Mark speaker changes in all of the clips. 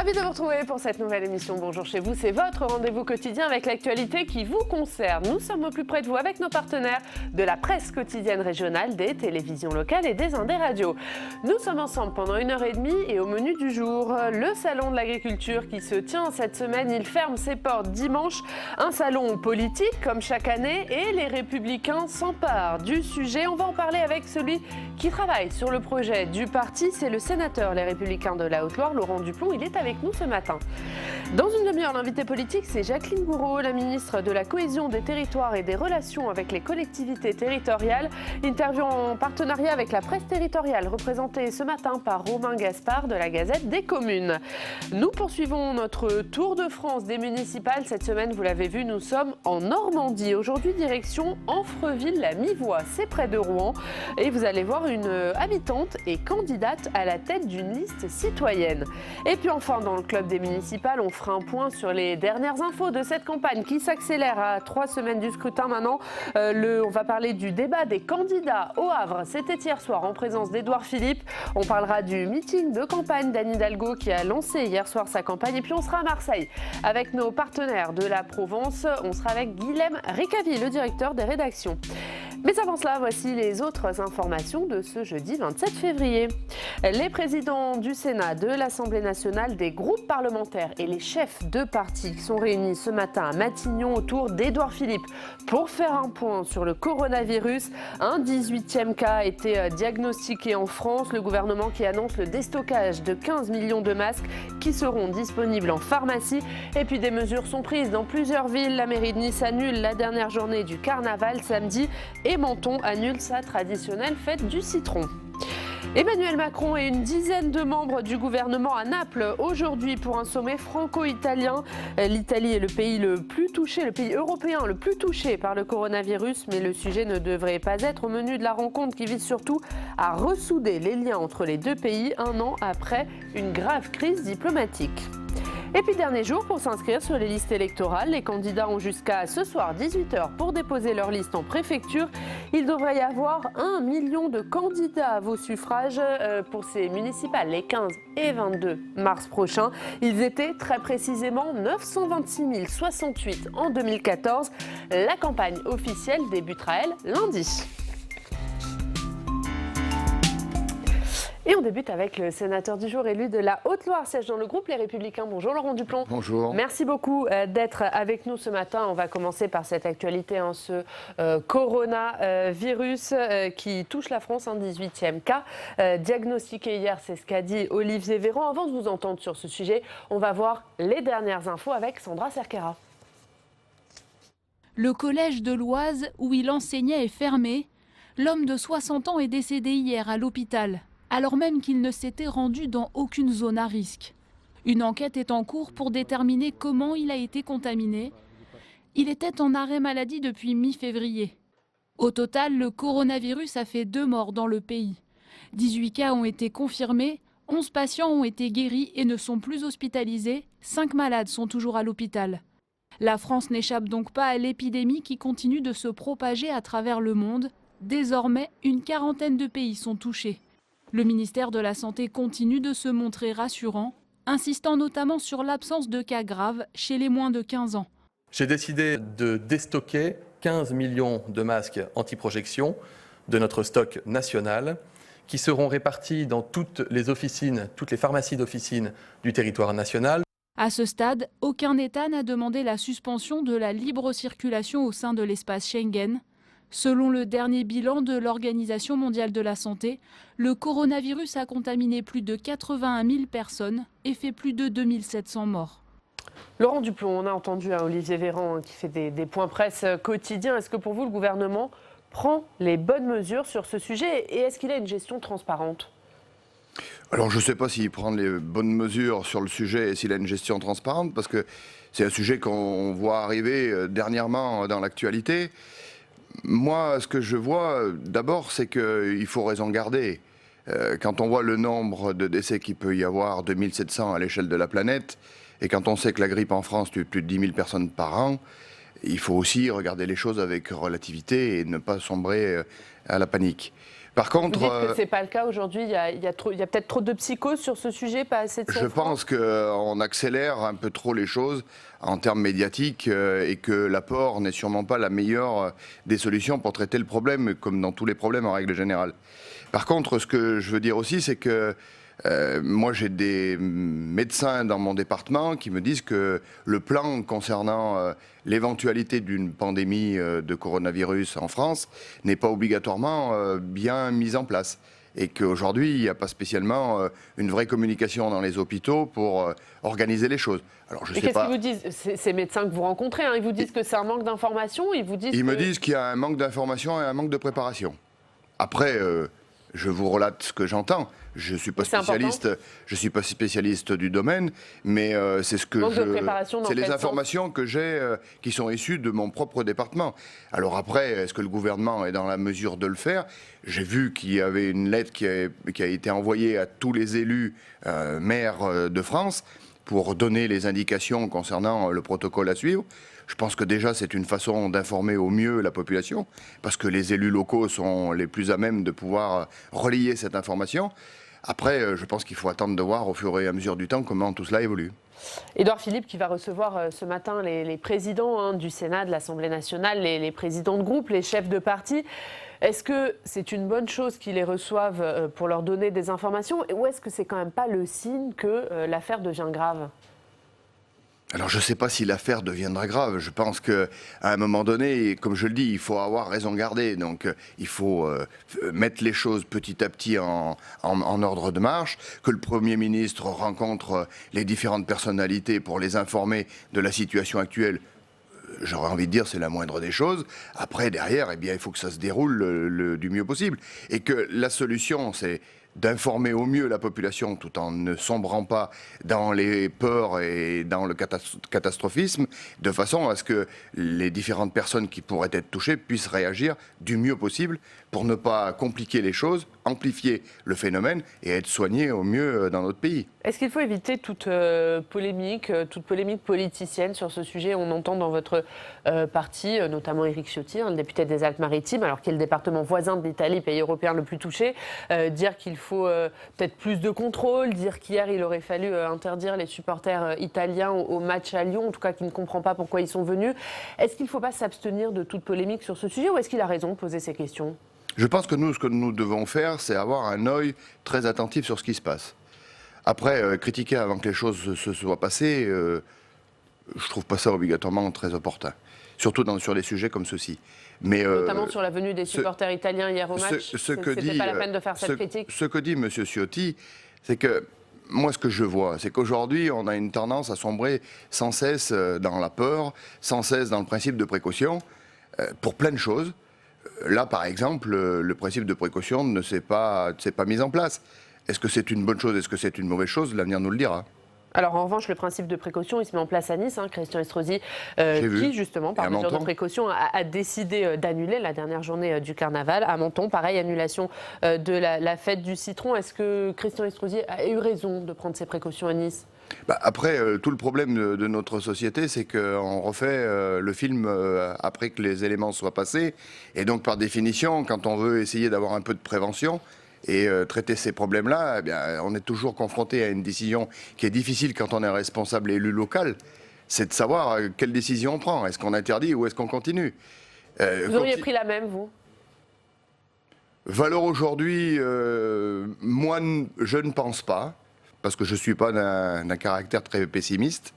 Speaker 1: Ravi de vous retrouver pour cette nouvelle émission. Bonjour chez vous, c'est votre rendez-vous quotidien avec l'actualité qui vous concerne. Nous sommes au plus près de vous avec nos partenaires de la presse quotidienne régionale, des télévisions locales et des Indés radios. Nous sommes ensemble pendant 1h30 et au menu du jour, le salon de l'agriculture qui se tient cette semaine. Il ferme ses portes dimanche. Un salon politique comme chaque année et les Républicains s'emparent du sujet. On va en parler avec celui qui travaille sur le projet du parti. C'est le sénateur Les Républicains de la Haute-Loire, Laurent Duplon. Il est avec nous ce matin. Dans une demi-heure, l'invité politique, c'est Jacqueline Gourault, la ministre de la Cohésion des territoires et des relations avec les collectivités territoriales. Interview en partenariat avec la presse territoriale, représentée ce matin par Romain Gaspard de la Gazette des communes. Nous poursuivons notre tour de France des municipales. Cette semaine, vous l'avez vu, nous sommes en Normandie. Aujourd'hui, direction Amfreville-la-Mivois, c'est près de Rouen. Et vous allez voir une habitante et candidate à la tête d'une liste citoyenne. Et puis enfin, dans le club des municipales, on fera un point sur les dernières infos de cette campagne qui s'accélère à 3 semaines du scrutin maintenant. On va parler du débat des candidats au Havre. C'était hier soir en présence d'Édouard Philippe. On parlera du meeting de campagne d'Anne Hidalgo qui a lancé hier soir sa campagne. Et puis on sera à Marseille avec nos partenaires de la Provence. On sera avec Guilhem Ricavi, le directeur des rédactions. Mais avant cela, voici les autres informations de ce jeudi 27 février. Les présidents du Sénat, de l'Assemblée nationale, des groupes parlementaires et les chefs de partis sont réunis ce matin à Matignon autour d'Édouard Philippe pour faire un point sur le coronavirus. Un 18e cas a été diagnostiqué en France. Le gouvernement qui annonce le déstockage de 15 millions de masques qui seront disponibles en pharmacie. Et puis des mesures sont prises dans plusieurs villes. La mairie de Nice annule la dernière journée du carnaval samedi et Menton annule sa traditionnelle fête du citron. Emmanuel Macron et une dizaine de membres du gouvernement à Naples aujourd'hui pour un sommet franco-italien. L'Italie est le pays le plus touché, le pays européen le plus touché par le coronavirus, mais le sujet ne devrait pas être au menu de la rencontre qui vise surtout à ressouder les liens entre les deux pays un an après une grave crise diplomatique. Et puis dernier jour pour s'inscrire sur les listes électorales. Les candidats ont jusqu'à ce soir 18h pour déposer leur liste en préfecture. Il devrait y avoir 1 million de candidats à vos suffrages pour ces municipales les 15 et 22 mars prochains. Ils étaient très précisément 926 068 en 2014. La campagne officielle débutera, elle, lundi. Et on débute avec le sénateur du jour élu de la Haute-Loire, siège dans le groupe Les Républicains. Bonjour Laurent Duplon.
Speaker 2: Bonjour.
Speaker 1: Merci beaucoup d'être avec nous ce matin. On va commencer par cette actualité, ce coronavirus qui touche la France, un 18e cas. Diagnostiqué hier, c'est ce qu'a dit Olivier Véran. Avant de vous entendre sur ce sujet, on va voir les dernières infos avec Sandra Cerquera.
Speaker 3: Le collège de l'Oise, où il enseignait, est fermé. L'homme de 60 ans est décédé hier à l'hôpital, alors même qu'il ne s'était rendu dans aucune zone à risque. Une enquête est en cours pour déterminer comment il a été contaminé. Il était en arrêt maladie depuis mi-février. Au total, le coronavirus a fait 2 morts dans le pays. 18 cas ont été confirmés, 11 patients ont été guéris et ne sont plus hospitalisés, 5 malades sont toujours à l'hôpital. La France n'échappe donc pas à l'épidémie qui continue de se propager à travers le monde. Désormais, une quarantaine de pays sont touchés. Le ministère de la Santé continue de se montrer rassurant, insistant notamment sur l'absence de cas graves chez les moins de 15 ans.
Speaker 4: J'ai décidé de déstocker 15 millions de masques anti-projection de notre stock national qui seront répartis dans toutes les pharmacies d'officine du territoire national.
Speaker 3: À ce stade, aucun État n'a demandé la suspension de la libre circulation au sein de l'espace Schengen. Selon le dernier bilan de l'Organisation mondiale de la santé, le coronavirus a contaminé plus de 81 000 personnes et fait plus de 2700 morts.
Speaker 1: Laurent Duplon, on a entendu Olivier Véran qui fait des points presse quotidiens. Est-ce que pour vous, le gouvernement prend les bonnes mesures sur ce sujet et est-ce qu'il a une gestion transparente ?
Speaker 2: Alors je ne sais pas s'il prend les bonnes mesures sur le sujet et s'il a une gestion transparente, parce que c'est un sujet qu'on voit arriver dernièrement dans l'actualité. Moi, ce que je vois, d'abord, c'est qu'il faut raison garder. Quand on voit le nombre de décès qu'il peut y avoir, 2700 à l'échelle de la planète, et quand on sait que la grippe en France tue plus de 10 000 personnes par an, il faut aussi regarder les choses avec relativité et ne pas sombrer à la panique. Par contre,
Speaker 1: vous dites que ce n'est pas le cas aujourd'hui, il y a peut-être trop de psychose sur ce sujet, pas assez de
Speaker 2: je pense qu'on accélère un peu trop les choses en termes médiatiques et que l'apport n'est sûrement pas la meilleure des solutions pour traiter le problème, comme dans tous les problèmes en règle générale. Par contre, ce que je veux dire aussi, c'est que moi, j'ai des médecins dans mon département qui me disent que le plan concernant l'éventualité d'une pandémie de coronavirus en France n'est pas obligatoirement bien mis en place. Et qu'aujourd'hui, il n'y a pas spécialement une vraie communication dans les hôpitaux pour organiser les choses. Alors, je sais pas.
Speaker 1: Qu'est-ce qu'ils vous disent, ces médecins que vous rencontrez, ils vous disent que c'est un manque d'information, ils me
Speaker 2: disent qu'il y a un manque d'information et un manque de préparation. Après, je vous relate ce que j'entends. Je ne suis pas spécialiste du domaine, mais c'est les informations que j'ai qui sont issues de mon propre département. Alors après, est-ce que le gouvernement est dans la mesure de le faire? J'ai vu qu'il y avait une lettre qui a été envoyée à tous les élus maires de France pour donner les indications concernant le protocole à suivre. Je pense que déjà, c'est une façon d'informer au mieux la population, parce que les élus locaux sont les plus à même de pouvoir relayer cette information. Après, je pense qu'il faut attendre de voir au fur et à mesure du temps comment tout cela évolue.
Speaker 1: Édouard Philippe qui va recevoir ce matin les présidents du Sénat, de l'Assemblée nationale, les présidents de groupe, les chefs de parti. Est-ce que c'est une bonne chose qu'ils les reçoivent pour leur donner des informations, ou est-ce que c'est quand même pas le signe que l'affaire devient grave ?
Speaker 2: Alors je ne sais pas si l'affaire deviendra grave. Je pense qu'à un moment donné, comme je le dis, il faut avoir raison garder. Donc il faut mettre les choses petit à petit en ordre de marche, que le Premier ministre rencontre les différentes personnalités pour les informer de la situation actuelle. J'aurais envie de dire c'est la moindre des choses. Après, derrière, eh bien, il faut que ça se déroule du mieux possible. Et que la solution, c'est d'informer au mieux la population tout en ne sombrant pas dans les peurs et dans le catastrophisme, de façon à ce que les différentes personnes qui pourraient être touchées puissent réagir du mieux possible pour ne pas compliquer les choses, amplifier le phénomène et être soignées au mieux dans notre pays.
Speaker 1: Est-ce qu'il faut éviter toute polémique politicienne sur ce sujet? On entend dans votre parti, notamment Éric Ciotti, le député des Alpes-Maritimes, alors qui est le département voisin de l'Italie, pays européen le plus touché, dire qu'il faut peut-être plus de contrôle, dire qu'hier il aurait fallu interdire les supporters italiens au match à Lyon, en tout cas qui ne comprend pas pourquoi ils sont venus. Est-ce qu'il ne faut pas s'abstenir de toute polémique sur ce sujet, ou est-ce qu'il a raison de poser ces questions?
Speaker 2: Je pense que ce que nous devons faire, c'est avoir un œil très attentif sur ce qui se passe. Après, critiquer avant que les choses se soient passées, je ne trouve pas ça obligatoirement très opportun. Surtout sur des sujets comme ceux-ci. Mais,
Speaker 1: notamment sur la venue des supporters italiens hier au match, c'était pas la peine de faire cette critique.
Speaker 2: Ce que dit M. Ciotti, c'est que moi, ce que je vois, c'est qu'aujourd'hui, on a une tendance à sombrer sans cesse dans la peur, sans cesse dans le principe de précaution, pour plein de choses. Là, par exemple, le principe de précaution ne s'est pas mis en place. Est-ce que c'est une bonne chose? Est-ce que c'est une mauvaise chose? L'avenir nous le dira.
Speaker 1: Alors en revanche, le principe de précaution, il se met en place à Nice. Christian Estrosi, qui justement, par mesure de précaution, a décidé d'annuler la dernière journée du carnaval. À Menton, pareil, annulation de la fête du citron. Est-ce que Christian Estrosi a eu raison de prendre ses précautions à Nice?
Speaker 2: Après, tout le problème de notre société, c'est qu'on refait le film après que les éléments soient passés. Et donc, par définition, quand on veut essayer d'avoir un peu de prévention et traiter ces problèmes-là, eh bien, on est toujours confronté à une décision qui est difficile quand on est responsable élu local. C'est de savoir quelle décision on prend. Est-ce qu'on interdit ou est-ce qu'on continue?
Speaker 1: Vous auriez pris la même, vous?
Speaker 2: Valeur aujourd'hui, moi, je ne pense pas. Parce que je ne suis pas d'un caractère très pessimiste.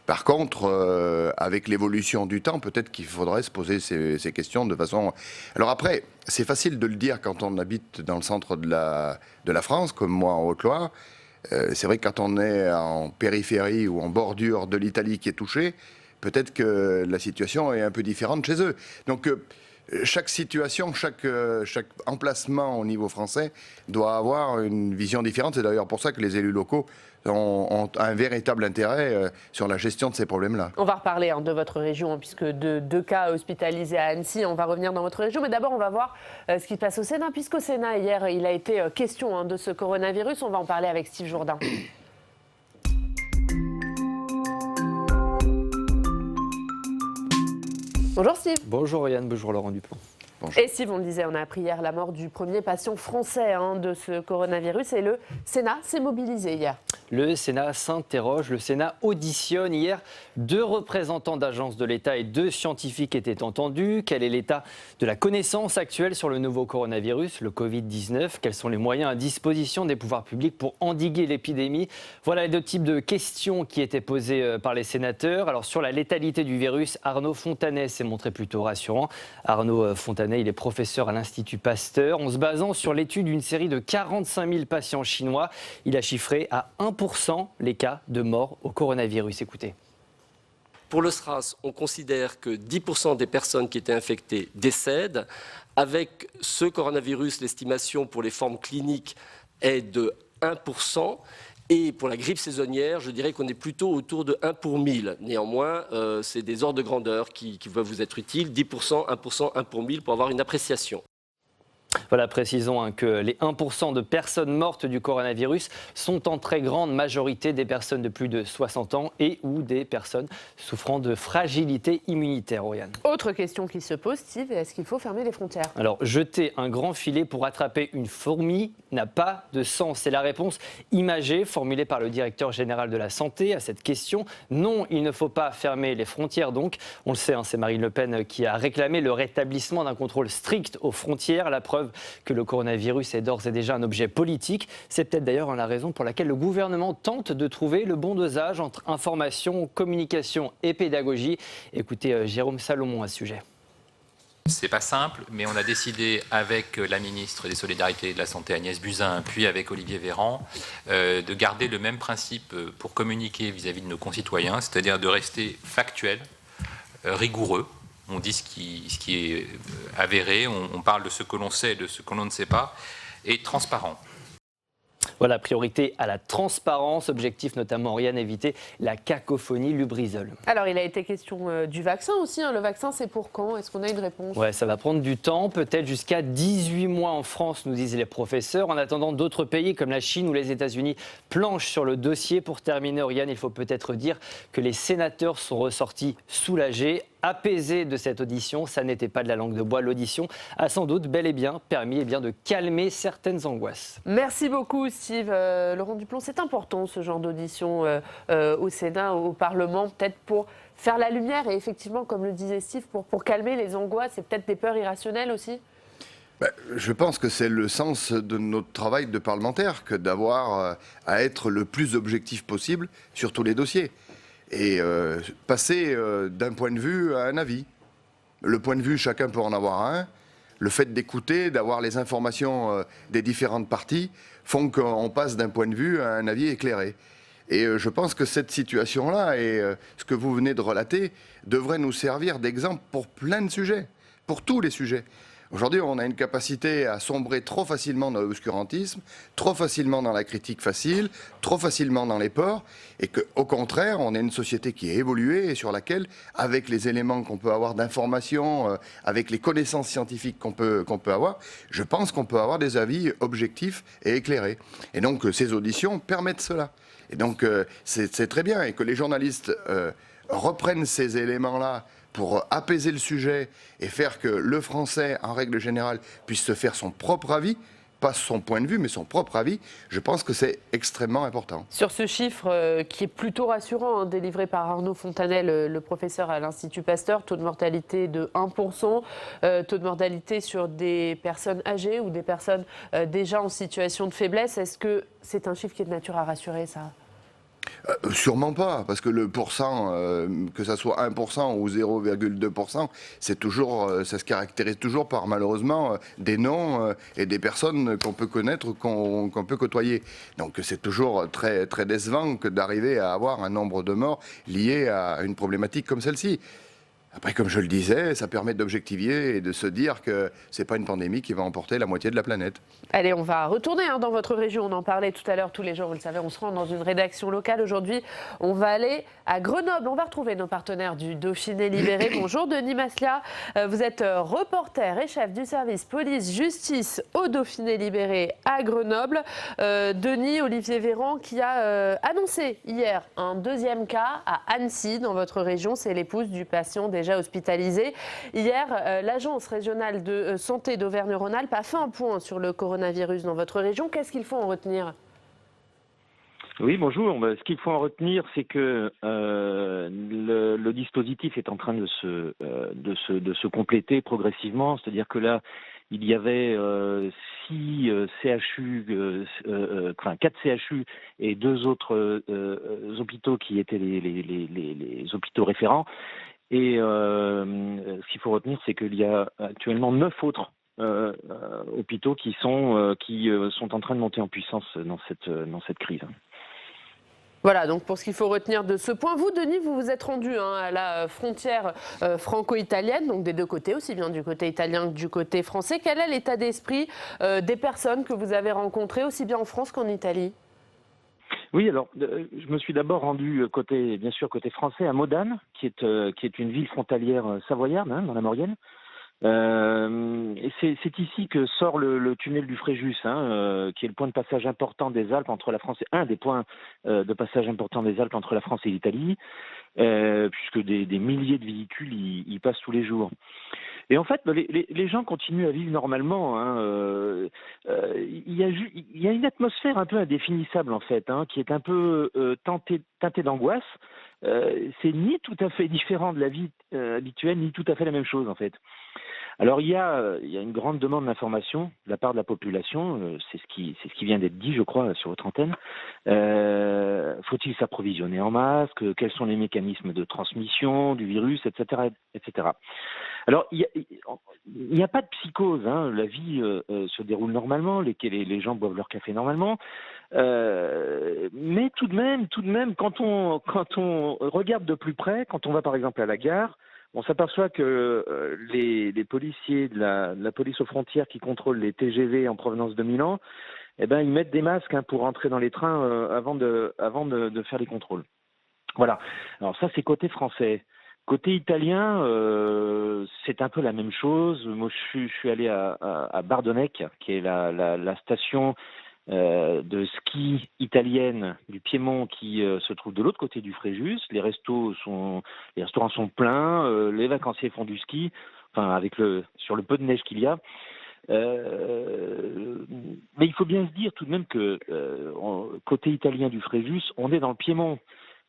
Speaker 2: Par contre, avec l'évolution du temps, peut-être qu'il faudrait se poser ces questions de façon... Alors après, c'est facile de le dire quand on habite dans le centre de la France, comme moi en Haute-Loire. C'est vrai que quand on est en périphérie ou en bordure de l'Italie qui est touchée, peut-être que la situation est un peu différente chez eux. Donc... chaque situation, chaque emplacement au niveau français doit avoir une vision différente. C'est d'ailleurs pour ça que les élus locaux ont un véritable intérêt sur la gestion de ces problèmes-là.
Speaker 1: On va reparler de votre région, puisque deux cas hospitalisés à Annecy. On va revenir dans votre région. Mais d'abord, on va voir ce qui se passe au Sénat, puisqu'au Sénat, hier, il a été question de ce coronavirus. On va en parler avec Steve Jourdain. Bonjour Steve.
Speaker 5: Bonjour Yann, bonjour Laurent Dupont.
Speaker 2: Bonjour.
Speaker 1: Et Steve, on le disait, on a appris hier la mort du premier patient français de ce coronavirus et le Sénat s'est mobilisé hier.
Speaker 5: Le Sénat s'interroge, le Sénat auditionne. Hier, 2 représentants d'agences de l'État et 2 scientifiques étaient entendus. Quel est l'état de la connaissance actuelle sur le nouveau coronavirus, le Covid-19 ? Quels sont les moyens à disposition des pouvoirs publics pour endiguer l'épidémie ? Voilà les 2 types de questions qui étaient posées par les sénateurs. Alors sur la létalité du virus, Arnaud Fontanet s'est montré plutôt rassurant. Arnaud Fontanet, il est professeur à l'Institut Pasteur. En se basant sur l'étude d'une série de 45 000 patients chinois, il a chiffré à 1% les cas de mort au coronavirus. Écoutez.
Speaker 6: Pour le SRAS, on considère que 10% des personnes qui étaient infectées décèdent. Avec ce coronavirus, l'estimation pour les formes cliniques est de 1%. Et pour la grippe saisonnière, je dirais qu'on est plutôt autour de 1 pour 1000. Néanmoins, c'est des ordres de grandeur qui peuvent vous être utiles. 10%, 1%, 1 pour 1000 pour avoir une appréciation.
Speaker 5: Voilà, précisons que les 1% de personnes mortes du coronavirus sont en très grande majorité des personnes de plus de 60 ans et ou des personnes souffrant de fragilité immunitaire, Oriane.
Speaker 1: Autre question qui se pose, Steve, est-ce qu'il faut fermer les frontières ?
Speaker 5: Alors, jeter un grand filet pour attraper une fourmi n'a pas de sens. C'est la réponse imagée formulée par le directeur général de la Santé à cette question. Non, il ne faut pas fermer les frontières donc. On le sait, c'est Marine Le Pen qui a réclamé le rétablissement d'un contrôle strict aux frontières. La preuve que le coronavirus est d'ores et déjà un objet politique. C'est peut-être d'ailleurs la raison pour laquelle le gouvernement tente de trouver le bon dosage entre information, communication et pédagogie. Écoutez Jérôme Salomon à ce sujet.
Speaker 7: C'est pas simple, mais on a décidé avec la ministre des Solidarités et de la Santé Agnès Buzyn, puis avec Olivier Véran, de garder le même principe pour communiquer vis-à-vis de nos concitoyens, c'est-à-dire de rester factuel, rigoureux. On dit ce qui est avéré, on parle de ce que l'on sait et de ce que l'on ne sait pas, et transparent.
Speaker 5: Voilà, priorité à la transparence, objectif notamment, Oriane, éviter la cacophonie Lubrizol.
Speaker 1: Alors, il a été question du vaccin aussi. Le vaccin, c'est pour quand ? Est-ce qu'on a une réponse ?
Speaker 5: Ouais, ça va prendre du temps, peut-être jusqu'à 18 mois en France, nous disent les professeurs. En attendant, d'autres pays comme la Chine ou les États-Unis planchent sur le dossier. Pour terminer, Oriane, il faut peut-être dire que les sénateurs sont ressortis soulagés, apaisés de cette audition. Ça n'était pas de la langue de bois. L'audition a sans doute bel et bien permis de calmer certaines angoisses.
Speaker 1: Merci beaucoup, Steve. Laurent Duplon, c'est important ce genre d'audition au Sénat, au Parlement, peut-être pour faire la lumière et effectivement, comme le disait Steve, pour calmer les angoisses et peut-être des peurs irrationnelles aussi.
Speaker 2: Je pense que c'est le sens de notre travail de parlementaire que d'avoir à être le plus objectif possible sur tous les dossiers. Et passer d'un point de vue à un avis. Le point de vue, chacun peut en avoir un. Le fait d'écouter, d'avoir les informations des différentes parties font qu'on passe d'un point de vue à un avis éclairé. Et je pense que cette situation-là et ce que vous venez de relater devrait nous servir d'exemple pour plein de sujets, pour tous les sujets. Aujourd'hui, on a une capacité à sombrer trop facilement dans l'obscurantisme, trop facilement dans la critique facile, trop facilement dans les ports, et qu'au contraire, on est une société qui est évoluée et sur laquelle, avec les éléments qu'on peut avoir d'information, avec les connaissances scientifiques qu'on peut avoir, je pense qu'on peut avoir des avis objectifs et éclairés. Et donc, ces auditions permettent cela. Et donc, c'est très bien, et que les journalistes reprennent ces éléments-là pour apaiser le sujet et faire que le Français, en règle générale, puisse se faire son propre avis, pas son point de vue, mais son propre avis, je pense que c'est extrêmement important.
Speaker 1: Sur ce chiffre qui est plutôt rassurant, délivré par Arnaud Fontanet, le professeur à l'Institut Pasteur, taux de mortalité de 1%, taux de mortalité sur des personnes âgées ou des personnes déjà en situation de faiblesse, est-ce que c'est un chiffre qui est de nature à rassurer, ça ?
Speaker 2: Sûrement pas, parce que le pourcent, que ça soit 1% ou 0,2%, ça se caractérise toujours par malheureusement des noms et des personnes qu'on peut connaître, qu'on peut côtoyer. Donc c'est toujours très, très décevant que d'arriver à avoir un nombre de morts liés à une problématique comme celle-ci. Après, comme je le disais, ça permet d'objectiver et de se dire que ce n'est pas une pandémie qui va emporter la moitié de la planète.
Speaker 1: Allez, on va retourner dans votre région. On en parlait tout à l'heure, tous les jours, vous le savez, on se rend dans une rédaction locale. Aujourd'hui, on va aller à Grenoble. On va retrouver nos partenaires du Dauphiné Libéré. Bonjour Denis Maslia, vous êtes reporter et chef du service police-justice au Dauphiné Libéré à Grenoble. Denis, Olivier Véran qui a annoncé hier un deuxième cas à Annecy, dans votre région. C'est l'épouse du patient déjà hospitalisés. Hier, l'Agence régionale de santé d'Auvergne-Rhône-Alpes a fait un point sur le coronavirus dans votre région. Qu'est-ce qu'il faut en retenir ?
Speaker 8: Oui, bonjour. Ce qu'il faut en retenir, c'est que le dispositif est en train de se compléter progressivement. C'est-à-dire que là, il y avait 4 CHU et 2 autres hôpitaux qui étaient les hôpitaux référents. Et ce qu'il faut retenir, c'est qu'il y a actuellement 9 autres hôpitaux qui sont en train de monter en puissance dans cette crise.
Speaker 1: Voilà, donc pour ce qu'il faut retenir de ce point, vous, Denis, vous vous êtes rendu à la frontière franco-italienne, donc des deux côtés, aussi bien du côté italien que du côté français. Quel est l'état d'esprit des personnes que vous avez rencontrées, aussi bien en France qu'en Italie ?
Speaker 8: Oui, alors je me suis d'abord rendu côté français à Modane, qui est une ville frontalière savoyarde, dans la Maurienne. Et c'est ici que sort le tunnel du Fréjus, qui est le point de passage important des Alpes entre la France, un des points de passage importants des Alpes entre la France et l'Italie, puisque des milliers de véhicules y passent tous les jours. Et en fait, les gens continuent à vivre normalement. Il y a une atmosphère un peu indéfinissable en fait, qui est un peu teintée d'angoisse. C'est ni tout à fait différent de la vie habituelle, ni tout à fait la même chose en fait. Alors il y a une grande demande d'information de la part de la population, c'est ce qui vient d'être dit, je crois, sur votre antenne. Faut-il s'approvisionner en masques ? Quels sont les mécanismes de transmission du virus, etc., etc. Alors il n'y a pas de psychose, la vie se déroule normalement, les gens boivent leur café normalement. Mais tout de même, quand on regarde de plus près, quand on va par exemple à la gare, on s'aperçoit que les policiers de la police aux frontières qui contrôlent les TGV en provenance de Milan, ils mettent des masques pour entrer dans les trains avant de faire les contrôles. Voilà. Alors ça, c'est côté français. Côté italien, c'est un peu la même chose. Moi, je suis allé à Bardonecch, qui est la station de ski italienne du Piémont qui se trouve de l'autre côté du Fréjus. Les restaurants sont pleins, les vacanciers font du ski, sur le peu de neige qu'il y a. Mais il faut bien se dire tout de même que côté italien du Fréjus, on est dans le Piémont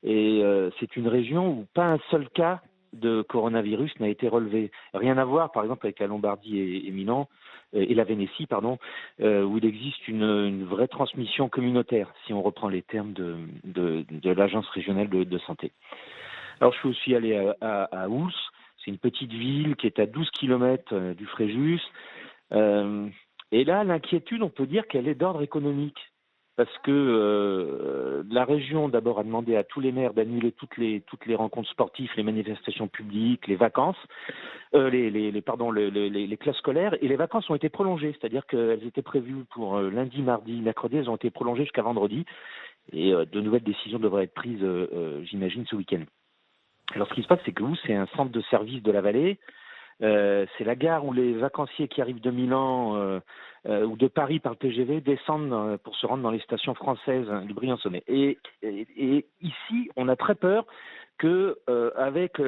Speaker 8: et c'est une région où pas un seul cas de coronavirus n'a été relevé. Rien à voir, par exemple, avec la Lombardie et Milan, et la Vénétie, où il existe une vraie transmission communautaire, si on reprend les termes de l'Agence régionale de santé. Alors, je suis aussi allé à Oulx, c'est une petite ville qui est à 12 km du Fréjus, et là, l'inquiétude, on peut dire qu'elle est d'ordre économique. Parce que la région, d'abord, a demandé à tous les maires d'annuler toutes les rencontres sportives, les manifestations publiques, les vacances, les classes scolaires, et les vacances ont été prolongées, c'est-à-dire qu'elles étaient prévues pour lundi, mardi, mercredi, elles ont été prolongées jusqu'à vendredi, et de nouvelles décisions devraient être prises, j'imagine, ce week-end. Alors, ce qui se passe, c'est que c'est un centre de service de la vallée. C'est la gare où les vacanciers qui arrivent de Milan ou de Paris par le TGV descendent pour se rendre dans les stations françaises du Briançonnais. Et ici, on a très peur que avec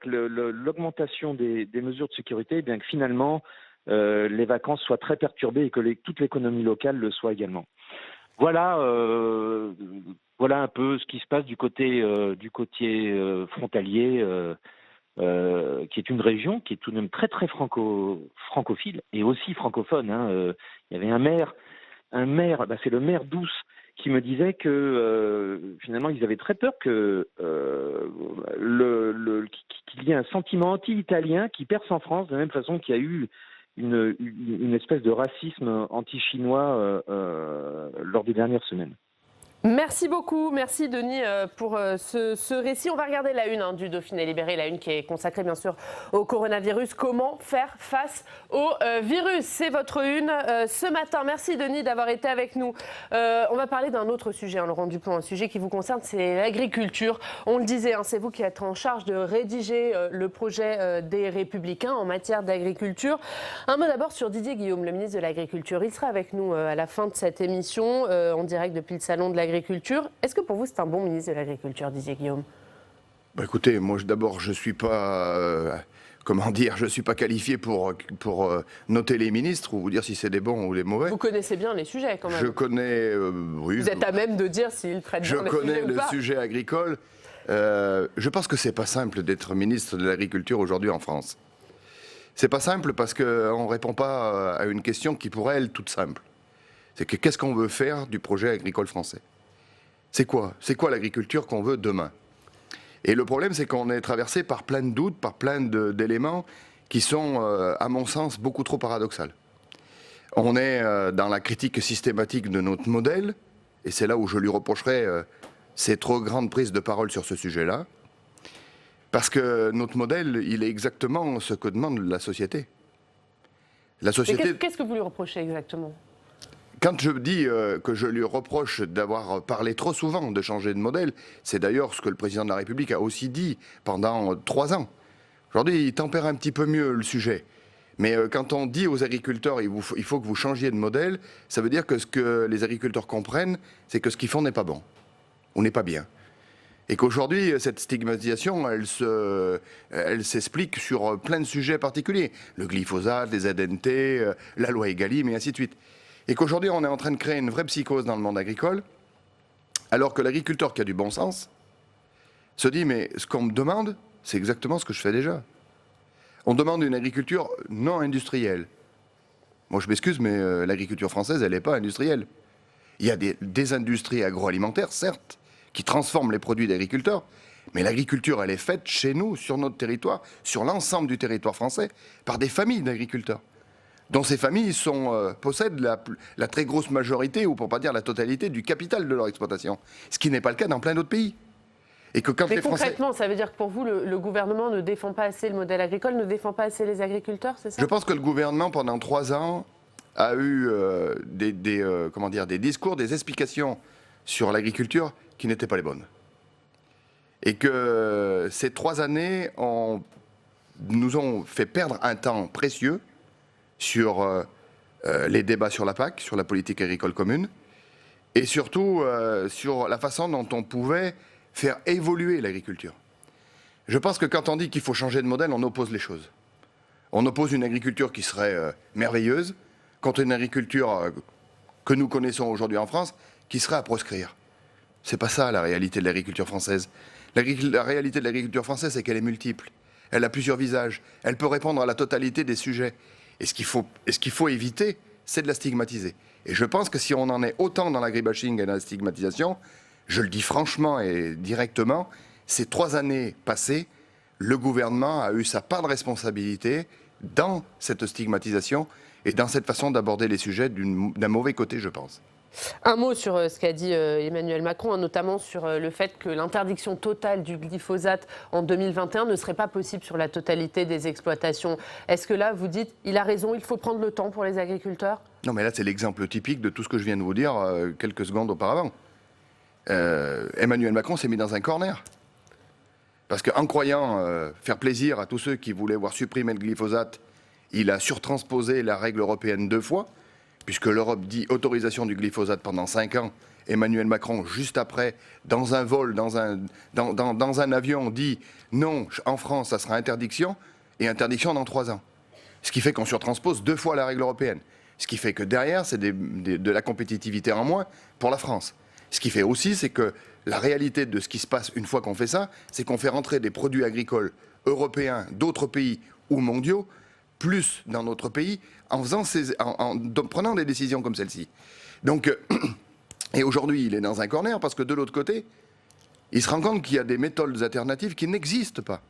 Speaker 8: l'augmentation des mesures de sécurité, que finalement les vacances soient très perturbées et que toute l'économie locale le soit également. Voilà un peu ce qui se passe du côté frontalier. Qui est une région qui est tout de même très très francophile et aussi francophone. Il y avait un maire, c'est le maire d'Oulx qui me disait que finalement ils avaient très peur que qu'il y ait un sentiment anti-italien qui perce en France de la même façon qu'il y a eu une espèce de racisme anti-chinois lors des dernières semaines.
Speaker 1: Merci beaucoup, merci Denis pour ce récit. On va regarder la une du Dauphiné Libéré, la une qui est consacrée bien sûr au coronavirus. Comment faire face au virus ? C'est votre une ce matin. Merci Denis d'avoir été avec nous. On va parler d'un autre sujet, Laurent Dupont, un sujet qui vous concerne, c'est l'agriculture. On le disait, c'est vous qui êtes en charge de rédiger le projet des Républicains en matière d'agriculture. Un mot d'abord sur Didier Guillaume, le ministre de l'Agriculture. Il sera avec nous à la fin de cette émission, en direct depuis le salon de l'agriculture. Est-ce que pour vous c'est un bon ministre de l'Agriculture, Didier Guillaume ?
Speaker 2: Écoutez, moi d'abord, je ne suis pas... je ne suis pas qualifié pour noter les ministres ou vous dire si c'est des bons ou des mauvais.
Speaker 1: Vous connaissez bien les sujets quand même.
Speaker 2: Je connais, oui.
Speaker 1: Vous êtes à même de dire s'ils traitent bien les sujets ou pas.
Speaker 2: Je connais le sujet agricole. Je pense que c'est pas simple d'être ministre de l'Agriculture aujourd'hui en France. C'est pas simple parce qu'on ne répond pas à une question qui pourrait être toute simple. C'est que qu'est-ce qu'on veut faire du projet agricole français? C'est quoi l'agriculture qu'on veut demain? Et le problème, c'est qu'on est traversé par plein de doutes, par plein d'éléments qui sont, à mon sens, beaucoup trop paradoxaux. On est dans la critique systématique de notre modèle, et c'est là où je lui reprocherais ces trop grandes prises de parole sur ce sujet-là, parce que notre modèle, il est exactement ce que demande la société. La société...
Speaker 1: Qu'est-ce que vous lui reprochez exactement?
Speaker 2: Quand je dis que je lui reproche d'avoir parlé trop souvent de changer de modèle, c'est d'ailleurs ce que le président de la République a aussi dit pendant 3 ans. Aujourd'hui, il tempère un petit peu mieux le sujet. Mais quand on dit aux agriculteurs il faut que vous changiez de modèle, ça veut dire que ce que les agriculteurs comprennent, c'est que ce qu'ils font n'est pas bon, ou n'est pas bien. Et qu'aujourd'hui, cette stigmatisation, elle s'explique sur plein de sujets particuliers. Le glyphosate, les ZNT, la loi Egalim, et ainsi de suite. Et qu'aujourd'hui, on est en train de créer une vraie psychose dans le monde agricole, alors que l'agriculteur qui a du bon sens se dit, mais ce qu'on me demande, c'est exactement ce que je fais déjà. On demande une agriculture non industrielle. Moi, je m'excuse, mais l'agriculture française, elle n'est pas industrielle. Il y a des industries agroalimentaires, certes, qui transforment les produits d'agriculteurs, mais l'agriculture, elle est faite chez nous, sur notre territoire, sur l'ensemble du territoire français, par des familles d'agriculteurs, dont ces familles possèdent la très grosse majorité, ou pour ne pas dire la totalité, du capital de leur exploitation. Ce qui n'est pas le cas dans plein d'autres pays. Et que quand
Speaker 1: mais
Speaker 2: les
Speaker 1: concrètement, ça veut dire que pour vous, le gouvernement ne défend pas assez le modèle agricole, ne défend pas assez les agriculteurs, c'est ça?
Speaker 2: Je pense que le gouvernement, pendant 3 ans, a eu des discours, des explications sur l'agriculture qui n'étaient pas les bonnes. Et que ces 3 années nous ont fait perdre un temps précieux sur les débats sur la PAC, sur la politique agricole commune, et surtout sur la façon dont on pouvait faire évoluer l'agriculture. Je pense que quand on dit qu'il faut changer de modèle, on oppose les choses. On oppose une agriculture qui serait merveilleuse contre une agriculture que nous connaissons aujourd'hui en France, qui serait à proscrire. C'est pas ça la réalité de l'agriculture française. La réalité de l'agriculture française, c'est qu'elle est multiple. Elle a plusieurs visages. Elle peut répondre à la totalité des sujets. Et ce qu'il faut éviter, c'est de la stigmatiser. Et je pense que si on en est autant dans l'agribashing et dans la stigmatisation, je le dis franchement et directement, ces 3 années passées, le gouvernement a eu sa part de responsabilité dans cette stigmatisation et dans cette façon d'aborder les sujets d'un mauvais côté, je pense.
Speaker 1: Un mot sur ce qu'a dit Emmanuel Macron, notamment sur le fait que l'interdiction totale du glyphosate en 2021 ne serait pas possible sur la totalité des exploitations. Est-ce que là, vous dites, il a raison, il faut prendre le temps pour les agriculteurs?
Speaker 2: Non, mais là, c'est l'exemple typique de tout ce que je viens de vous dire quelques secondes auparavant. Emmanuel Macron s'est mis dans un corner. Parce qu'en croyant faire plaisir à tous ceux qui voulaient voir supprimer le glyphosate, il a surtransposé la règle européenne 2 fois, puisque l'Europe dit autorisation du glyphosate pendant 5 ans. Emmanuel Macron, juste après, dans un vol, dans un avion, dit non, en France, ça sera interdiction, et interdiction dans 3 ans. Ce qui fait qu'on surtranspose 2 fois la règle européenne. Ce qui fait que derrière, c'est de la compétitivité en moins pour la France. Ce qui fait aussi, c'est que la réalité de ce qui se passe une fois qu'on fait ça, c'est qu'on fait rentrer des produits agricoles européens, d'autres pays ou mondiaux, plus dans notre pays, en prenant des décisions comme celle-ci. Donc, et aujourd'hui, il est dans un corner parce que de l'autre côté, il se rend compte qu'il y a des méthodes alternatives qui n'existent pas.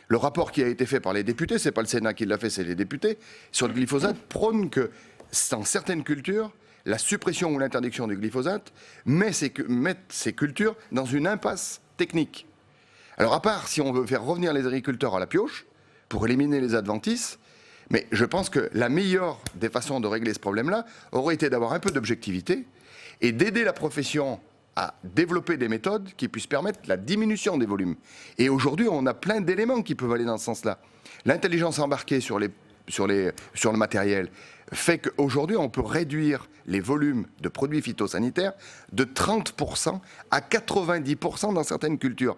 Speaker 2: Le rapport qui a été fait par les députés, c'est pas le Sénat qui l'a fait, c'est les députés, sur le glyphosate, prône que dans certaines cultures, la suppression ou l'interdiction du glyphosate met ces cultures dans une impasse technique. Alors à part si on veut faire revenir les agriculteurs à la pioche, pour éliminer les adventices, mais je pense que la meilleure des façons de régler ce problème-là aurait été d'avoir un peu d'objectivité et d'aider la profession à développer des méthodes qui puissent permettre la diminution des volumes. Et aujourd'hui, on a plein d'éléments qui peuvent aller dans ce sens-là. L'intelligence embarquée sur le matériel fait qu'aujourd'hui, on peut réduire les volumes de produits phytosanitaires de 30% à 90% dans certaines cultures.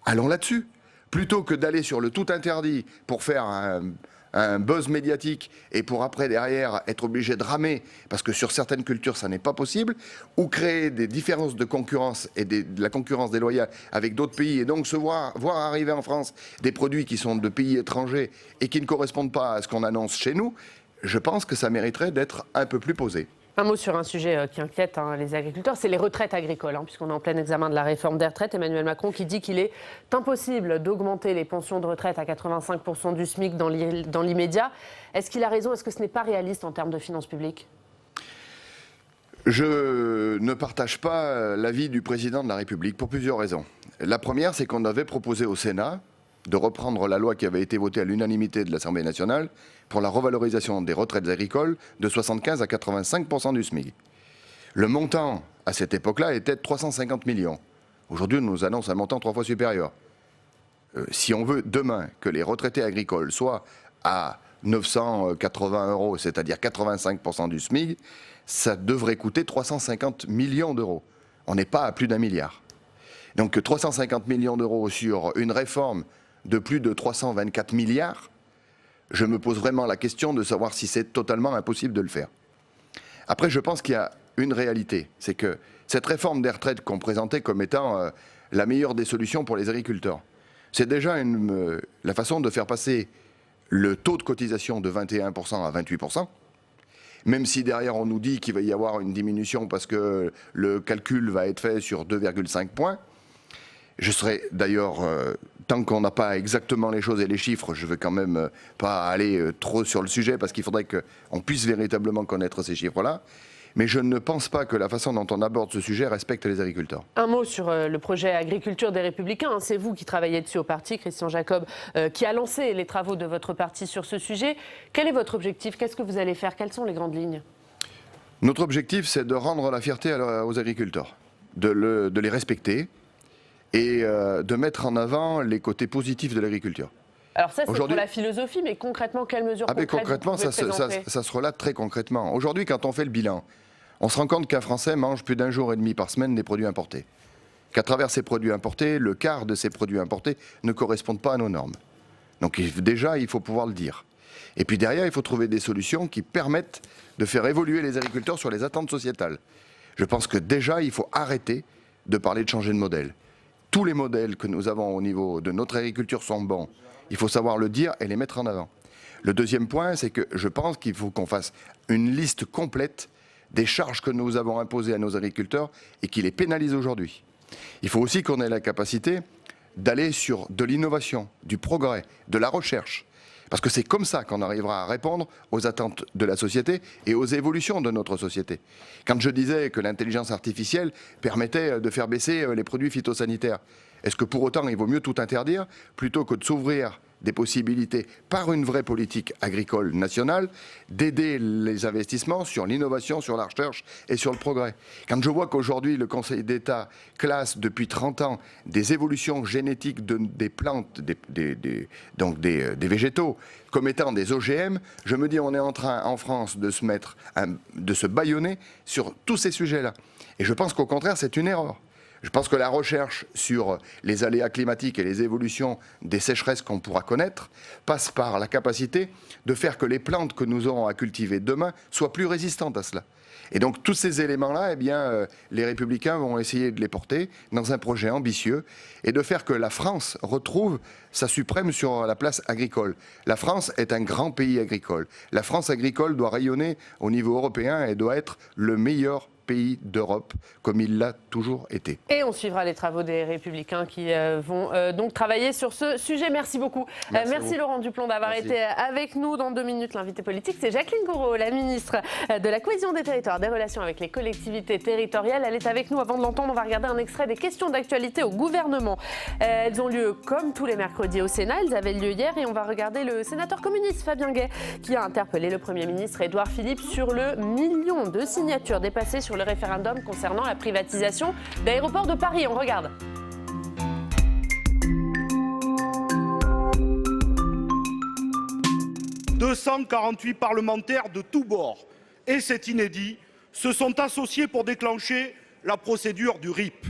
Speaker 2: allons là-dessus. Plutôt que d'aller sur le tout interdit pour faire un buzz médiatique et pour après, derrière, être obligé de ramer, parce que sur certaines cultures, ça n'est pas possible, ou créer des différences de concurrence et de la concurrence déloyale avec d'autres pays, et donc voir arriver en France des produits qui sont de pays étrangers et qui ne correspondent pas à ce qu'on annonce chez nous, je pense que ça mériterait d'être un peu plus posé.
Speaker 1: Un mot sur un sujet qui inquiète les agriculteurs, c'est les retraites agricoles, puisqu'on est en plein examen de la réforme des retraites. Emmanuel Macron qui dit qu'il est impossible d'augmenter les pensions de retraite à 85% du SMIC dans l'immédiat. Est-ce qu'il a raison? Est-ce que ce n'est pas réaliste en termes de finances publiques?
Speaker 2: Je ne partage pas l'avis du président de la République pour plusieurs raisons. La première, c'est qu'on avait proposé au Sénat de reprendre la loi qui avait été votée à l'unanimité de l'Assemblée nationale pour la revalorisation des retraites agricoles de 75 à 85% du SMIC. Le montant, à cette époque-là, était de 350 millions. Aujourd'hui, on nous annonce un montant 3 fois supérieur. Si on veut demain que les retraités agricoles soient à 980 €, c'est-à-dire 85% du SMIC, ça devrait coûter 350 millions d'euros. On n'est pas à plus d'1 milliard. Donc 350 millions d'euros sur une réforme de plus de 324 milliards, je me pose vraiment la question de savoir si c'est totalement impossible de le faire. Après, je pense qu'il y a une réalité, c'est que cette réforme des retraites qu'on présentait comme étant la meilleure des solutions pour les agriculteurs, c'est déjà la façon de faire passer le taux de cotisation de 21% à 28%, même si derrière on nous dit qu'il va y avoir une diminution parce que le calcul va être fait sur 2,5 points. Je serais d'ailleurs, tant qu'on n'a pas exactement les choses et les chiffres, je ne veux quand même pas aller trop sur le sujet parce qu'il faudrait qu'on puisse véritablement connaître ces chiffres-là. Mais je ne pense pas que la façon dont on aborde ce sujet respecte les agriculteurs.
Speaker 1: Un mot sur le projet Agriculture des Républicains. C'est vous qui travaillez dessus au parti, Christian Jacob, qui a lancé les travaux de votre parti sur ce sujet. Quel est votre objectif? Qu'est-ce que vous allez faire? Quelles sont les grandes lignes?
Speaker 2: Notre objectif, c'est de rendre la fierté aux agriculteurs, de les respecter et de mettre en avant les côtés positifs de l'agriculture.
Speaker 1: Alors ça, c'est pour la philosophie, mais concrètement, quelles mesures
Speaker 2: concrètement, ça se relate très concrètement. Aujourd'hui, quand on fait le bilan, on se rend compte qu'un Français mange plus d'1 jour et demi par semaine des produits importés. Qu'à travers ces produits importés, le quart de ces produits importés ne correspondent pas à nos normes. Donc déjà, il faut pouvoir le dire. Et puis derrière, il faut trouver des solutions qui permettent de faire évoluer les agriculteurs sur les attentes sociétales. Je pense que déjà, il faut arrêter de parler de changer de modèle. Tous les modèles que nous avons au niveau de notre agriculture sont bons. Il faut savoir le dire et les mettre en avant. Le deuxième point, c'est que je pense qu'il faut qu'on fasse une liste complète des charges que nous avons imposées à nos agriculteurs et qui les pénalisent aujourd'hui. Il faut aussi qu'on ait la capacité d'aller sur de l'innovation, du progrès, de la recherche. Parce que c'est comme ça qu'on arrivera à répondre aux attentes de la société et aux évolutions de notre société. Quand je disais que l'intelligence artificielle permettait de faire baisser les produits phytosanitaires, est-ce que pour autant il vaut mieux tout interdire plutôt que de s'ouvrir des possibilités par une vraie politique agricole nationale d'aider les investissements sur l'innovation, sur la recherche et sur le progrès? Quand je vois qu'aujourd'hui le Conseil d'État classe depuis 30 ans des évolutions génétiques des plantes, des végétaux comme étant des OGM, je me dis on est en train en France de se bâillonner sur tous ces sujets-là. Et je pense qu'au contraire c'est une erreur. Je pense que la recherche sur les aléas climatiques et les évolutions des sécheresses qu'on pourra connaître passe par la capacité de faire que les plantes que nous aurons à cultiver demain soient plus résistantes à cela. Et donc tous ces éléments-là, eh bien, les Républicains vont essayer de les porter dans un projet ambitieux et de faire que la France retrouve sa suprême sur la place agricole. La France est un grand pays agricole. La France agricole doit rayonner au niveau européen et doit être le meilleur pays d'Europe, comme il l'a toujours été.
Speaker 1: Et on suivra les travaux des Républicains qui vont donc travailler sur ce sujet. Merci beaucoup. Merci Laurent Duplomb d'avoir été avec nous. Dans 2 minutes, l'invité politique, c'est Jacqueline Gourault, la ministre de la Cohésion des Territoires, des Relations avec les collectivités territoriales. Elle est avec nous. Avant de l'entendre, on va regarder un extrait des questions d'actualité au gouvernement. Elles ont lieu comme tous les mercredis au Sénat. Elles avaient lieu hier et on va regarder le sénateur communiste Fabien Gay qui a interpellé le Premier ministre Édouard Philippe sur le million de signatures dépassées sur le référendum concernant la privatisation d'aéroports de Paris. On regarde.
Speaker 9: « 248 parlementaires de tous bords, et c'est inédit, se sont associés pour déclencher la procédure du RIP.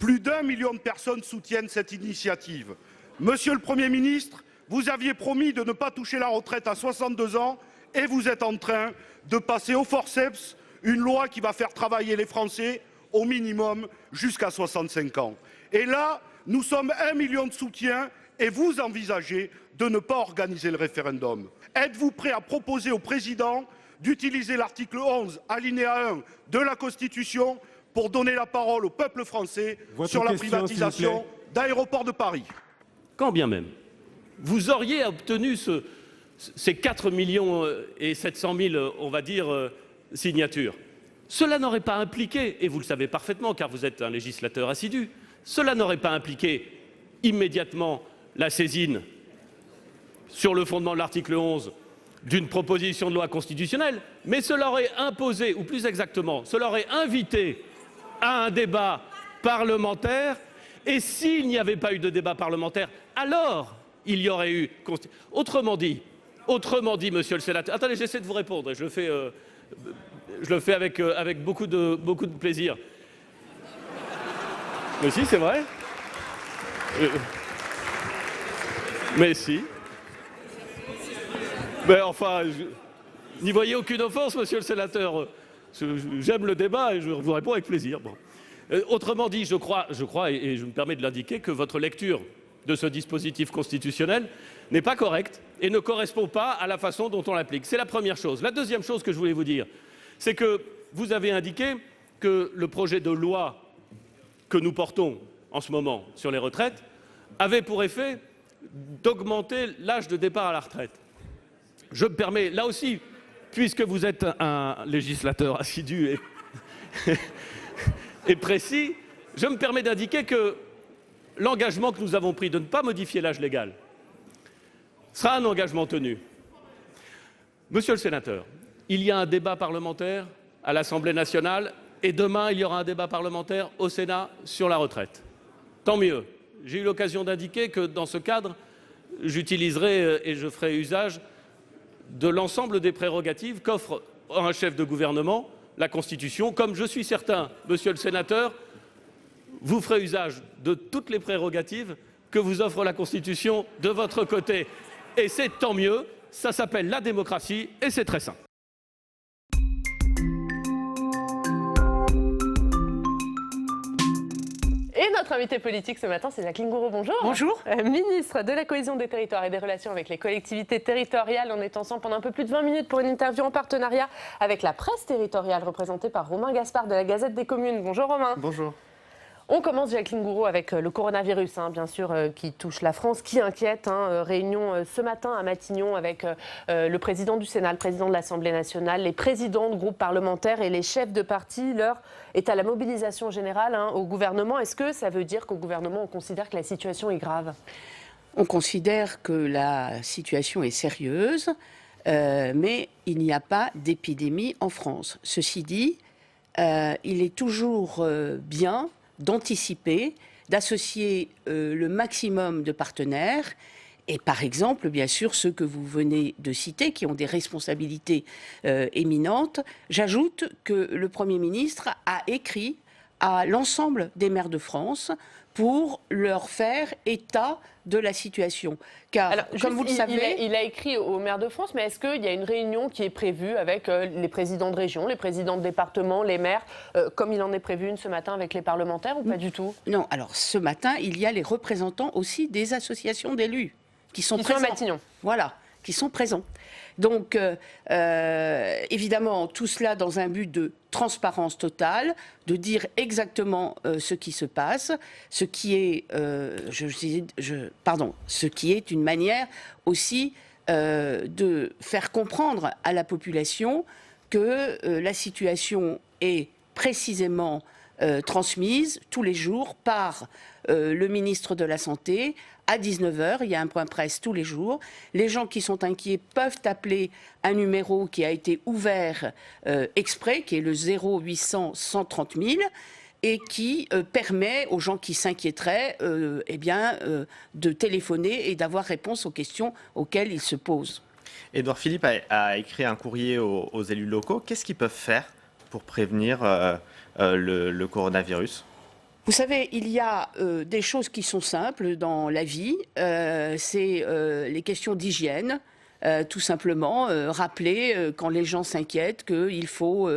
Speaker 9: Plus d'1 million de personnes soutiennent cette initiative. Monsieur le Premier ministre, vous aviez promis de ne pas toucher la retraite à 62 ans et vous êtes en train de passer au forceps une loi qui va faire travailler les Français au minimum jusqu'à 65 ans. Et là, nous sommes 1 million de soutiens et vous envisagez de ne pas organiser le référendum. Êtes-vous prêt à proposer au président d'utiliser l'article 11, alinéa 1 de la Constitution pour donner la parole au peuple français sur la privatisation d'Aéroports de Paris?
Speaker 10: Quand bien même vous auriez obtenu ces 4 millions et 700 000, on va dire, signatures, cela n'aurait pas impliqué, et vous le savez parfaitement car vous êtes un législateur assidu, cela n'aurait pas impliqué immédiatement la saisine sur le fondement de l'article 11 d'une proposition de loi constitutionnelle, mais cela aurait imposé, ou plus exactement, cela aurait invité à un débat parlementaire, et s'il n'y avait pas eu de débat parlementaire, alors il y aurait eu... Autrement dit, monsieur le sénateur... Attendez, j'essaie de vous répondre, je le fais avec beaucoup de plaisir. Mais si, c'est vrai. Mais si. Mais enfin, n'y voyez aucune offense, monsieur le sénateur. J'aime le débat et je vous réponds avec plaisir. Bon. Autrement dit, je crois, et je me permets de l'indiquer, que votre lecture de ce dispositif constitutionnel n'est pas correcte et ne correspond pas à la façon dont on l'applique. C'est la première chose. La deuxième chose que je voulais vous dire, c'est que vous avez indiqué que le projet de loi que nous portons en ce moment sur les retraites avait pour effet d'augmenter l'âge de départ à la retraite. Je me permets, là aussi, puisque vous êtes un législateur assidu et précis, je me permets d'indiquer que l'engagement que nous avons pris de ne pas modifier l'âge légal sera un engagement tenu. Monsieur le sénateur, il y a un débat parlementaire à l'Assemblée nationale et demain, il y aura un débat parlementaire au Sénat sur la retraite. Tant mieux. J'ai eu l'occasion d'indiquer que dans ce cadre, j'utiliserai et je ferai usage de l'ensemble des prérogatives qu'offre à un chef de gouvernement la Constitution, comme je suis certain, monsieur le sénateur, vous ferez usage de toutes les prérogatives que vous offre la Constitution de votre côté. Et c'est tant mieux, ça s'appelle la démocratie et c'est très simple.
Speaker 1: Et notre invité politique ce matin, c'est Jacqueline Gourault. Bonjour.
Speaker 11: Bonjour.
Speaker 1: Ministre de la Cohésion des Territoires et des Relations avec les collectivités territoriales. On est ensemble pendant un peu plus de 20 minutes pour une interview en partenariat avec la presse territoriale représentée par Romain Gaspard de la Gazette des Communes. Bonjour Romain.
Speaker 11: Bonjour.
Speaker 1: On commence, Jacqueline Gourault, avec le coronavirus, bien sûr, qui touche la France, qui inquiète. Réunion ce matin à Matignon avec le président du Sénat, le président de l'Assemblée nationale, les présidents de groupes parlementaires et les chefs de parti. L'heure est à la mobilisation générale au gouvernement. Est-ce que ça veut dire qu'au gouvernement, on considère que la situation est grave ?
Speaker 11: On considère que la situation est sérieuse, mais il n'y a pas d'épidémie en France. Ceci dit, il est toujours bien d'anticiper, d'associer le maximum de partenaires et par exemple, bien sûr, ceux que vous venez de citer, qui ont des responsabilités éminentes. J'ajoute que le Premier ministre a écrit à l'ensemble des maires de France pour leur faire état de la situation. Car,
Speaker 1: alors,
Speaker 11: comme vous le savez...
Speaker 1: Il a écrit aux maires de France, mais est-ce qu'il y a une réunion qui est prévue avec les présidents de région, les présidents de département, les maires, comme il en est prévu une ce matin avec les parlementaires ou pas du tout ?
Speaker 11: Non, alors ce matin, il y a les représentants aussi des associations d'élus qui sont présents.
Speaker 1: Qui sont à Matignon.
Speaker 11: Voilà, qui sont présents. Donc, évidemment, tout cela dans un but de transparence totale, de dire exactement ce qui se passe, ce qui est, ce qui est une manière aussi de faire comprendre à la population que la situation est précisément transmise tous les jours par le ministre de la Santé. À 19h, il y a un point presse tous les jours. Les gens qui sont inquiets peuvent appeler un numéro qui a été ouvert exprès, qui est le 0800 130 000, et qui permet aux gens qui s'inquiéteraient de téléphoner et d'avoir réponse aux questions auxquelles ils se posent.
Speaker 12: Édouard Philippe a écrit un courrier aux élus locaux. Qu'est-ce qu'ils peuvent faire pour prévenir le coronavirus ?
Speaker 11: Vous savez, il y a des choses qui sont simples dans la vie. C'est les questions d'hygiène. Tout simplement, rappeler quand les gens s'inquiètent qu'il faut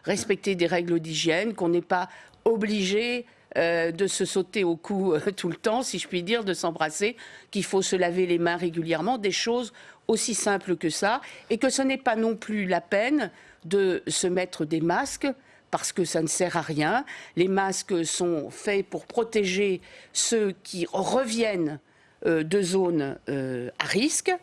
Speaker 11: respecter des règles d'hygiène, qu'on n'est pas obligé de se sauter au cou tout le temps, si je puis dire, de s'embrasser, qu'il faut se laver les mains régulièrement, des choses aussi simples que ça, et que ce n'est pas non plus la peine de se mettre des masques, parce que ça ne sert à rien. Les masques sont faits pour protéger ceux qui reviennent de zones à risque,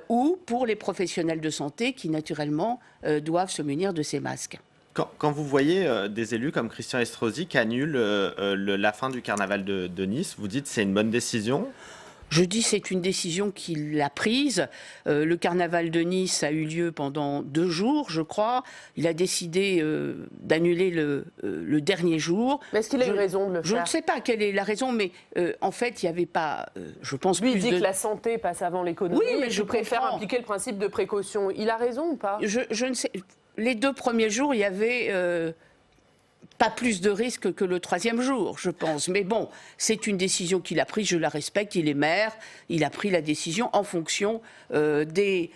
Speaker 11: ou pour les professionnels de santé qui, naturellement, doivent se munir de ces masques.
Speaker 12: Quand vous voyez des élus comme Christian Estrosi qui annulent la fin du carnaval de Nice, vous dites que c'est une bonne décision ?
Speaker 11: Je dis c'est une décision qu'il a prise. Le carnaval de Nice a eu lieu pendant 2 jours, je crois. Il a décidé d'annuler le dernier jour.
Speaker 1: Mais est-ce qu'il a eu raison de le faire ?
Speaker 11: Je ne sais pas quelle est la raison, mais en fait, il n'y avait pas, je pense...
Speaker 1: Lui, il dit que la santé passe avant l'économie.
Speaker 11: Oui, mais je
Speaker 1: préfère
Speaker 11: comprends.
Speaker 1: impliquer le principe de précaution. Il a raison ou pas ?
Speaker 11: Je ne sais... Les 2 premiers jours, il y avait... pas plus de risques que le 3e jour, je pense. Mais bon, c'est une décision qu'il a prise, je la respecte, il est maire, il a pris la décision en fonction de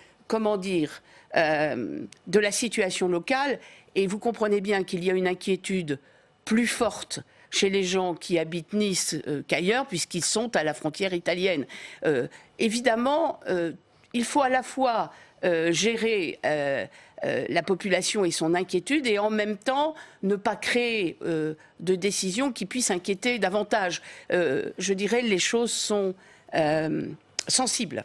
Speaker 11: la situation locale. Et vous comprenez bien qu'il y a une inquiétude plus forte chez les gens qui habitent Nice qu'ailleurs, puisqu'ils sont à la frontière italienne. Évidemment, il faut à la fois gérer la population et son inquiétude, et en même temps ne pas créer de décisions qui puissent inquiéter davantage. Je dirais les choses sont sensibles.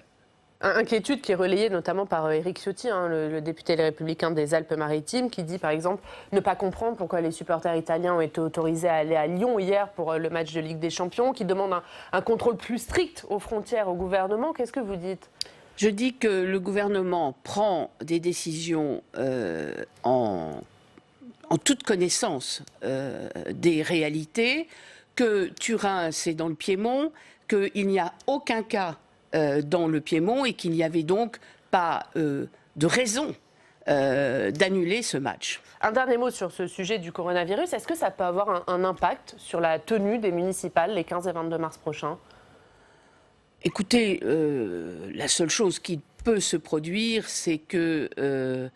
Speaker 1: Inquiétude qui est relayée notamment par Éric Ciotti, le député Les Républicains des Alpes-Maritimes, qui dit par exemple ne pas comprendre pourquoi les supporters italiens ont été autorisés à aller à Lyon hier pour le match de Ligue des Champions, qui demande un contrôle plus strict aux frontières au gouvernement. Qu'est-ce que vous dites ?
Speaker 11: Je dis que le gouvernement prend des décisions en toute connaissance des réalités, que Turin, c'est dans le Piémont, qu'il n'y a aucun cas dans le Piémont et qu'il n'y avait donc pas de raison d'annuler ce match.
Speaker 1: Un dernier mot sur ce sujet du coronavirus. Est-ce que ça peut avoir un impact sur la tenue des municipales les 15 et 22 mars prochains ?
Speaker 11: Écoutez, la seule chose qui peut se produire, c'est que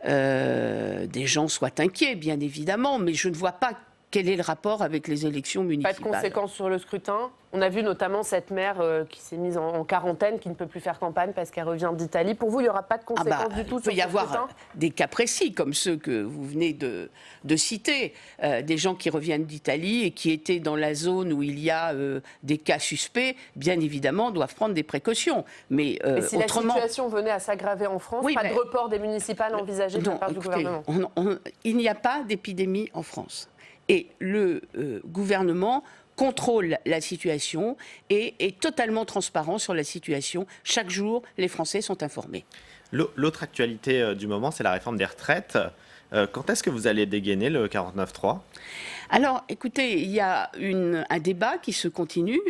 Speaker 11: des gens soient inquiets, bien évidemment, mais je ne vois pas quel est le rapport avec les élections municipales.
Speaker 1: Pas de conséquences sur le scrutin ? On a vu notamment cette maire qui s'est mise en quarantaine, qui ne peut plus faire campagne parce qu'elle revient d'Italie. Pour vous, il n'y aura pas de conséquences du tout sur ce scrutin ?
Speaker 11: Il peut y avoir des cas précis, comme ceux que vous venez de citer. Des gens qui reviennent d'Italie et qui étaient dans la zone où il y a des cas suspects, bien évidemment, doivent prendre des précautions. Mais
Speaker 1: si
Speaker 11: autrement...
Speaker 1: la situation venait à s'aggraver en France, pas de report des municipales envisagé de la part du gouvernement ?
Speaker 11: Il n'y a pas d'épidémie en France. Et le gouvernement contrôle la situation et est totalement transparent sur la situation. Chaque jour, les Français sont informés.
Speaker 12: L'autre actualité du moment, c'est la réforme des retraites. Quand est-ce que vous allez dégainer le 49.3 ?
Speaker 11: Alors, écoutez, il y a un débat qui se continue,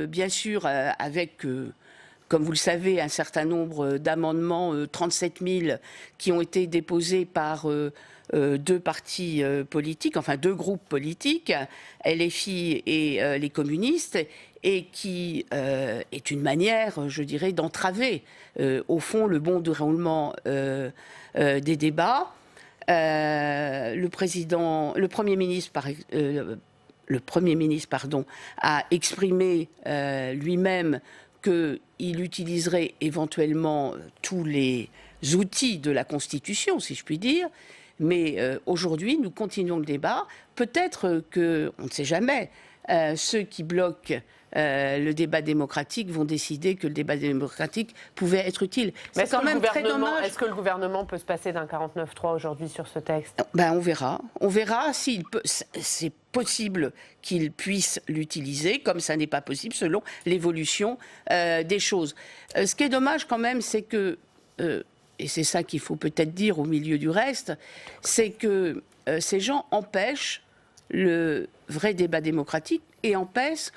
Speaker 11: bien sûr, avec... comme vous le savez, un certain nombre d'amendements, 37 000, qui ont été déposés par 2 partis politiques, enfin 2 groupes politiques, LFI et les communistes, et qui est une manière, je dirais, d'entraver, au fond, le bon déroulement des débats. Le Premier ministre, a exprimé lui-même qu'il utiliserait éventuellement tous les outils de la Constitution, si je puis dire. Mais aujourd'hui, nous continuons le débat. Peut-être que, on ne sait jamais, ceux qui bloquent le débat démocratique vont décider que le débat démocratique pouvait être utile.
Speaker 1: C'est quand même très dommage. Est-ce que le gouvernement peut se passer d'un 49.3 aujourd'hui sur ce texte ?
Speaker 11: On verra. On verra s'il peut. C'est possible qu'il puisse l'utiliser, comme ça n'est pas possible selon l'évolution des choses. Ce qui est dommage quand même, c'est que, et c'est ça qu'il faut peut-être dire au milieu du reste, c'est que ces gens empêchent le vrai débat démocratique et empêchent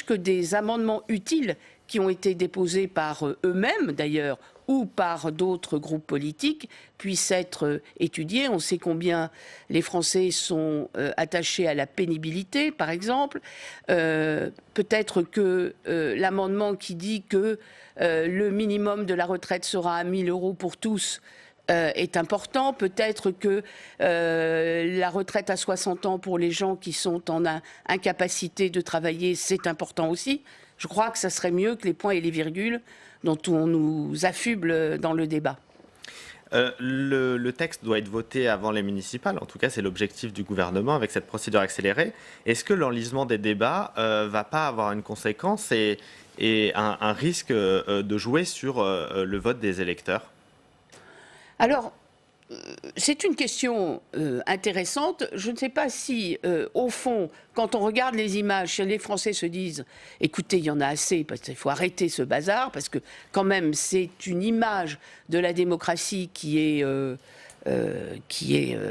Speaker 11: que des amendements utiles qui ont été déposés par eux-mêmes, d'ailleurs, ou par d'autres groupes politiques puisse être étudié. On sait combien les Français sont attachés à la pénibilité, par exemple. Peut-être que l'amendement qui dit que le minimum de la retraite sera à 1 000 € pour tous est important. Peut-être que la retraite à 60 ans pour les gens qui sont en incapacité de travailler, c'est important aussi. Je crois que ça serait mieux que les points et les virgules dont on nous affuble dans le débat.
Speaker 12: Le texte doit être voté avant les municipales. En tout cas, c'est l'objectif du gouvernement avec cette procédure accélérée. Est-ce que l'enlisement des débats va pas avoir une conséquence et un risque de jouer sur le vote des électeurs ?
Speaker 11: Alors, c'est une question intéressante. Je ne sais pas si, au fond, quand on regarde les images, les Français se disent « Écoutez, il y en a assez, parce qu'il faut arrêter ce bazar, parce que quand même, c'est une image de la démocratie qui est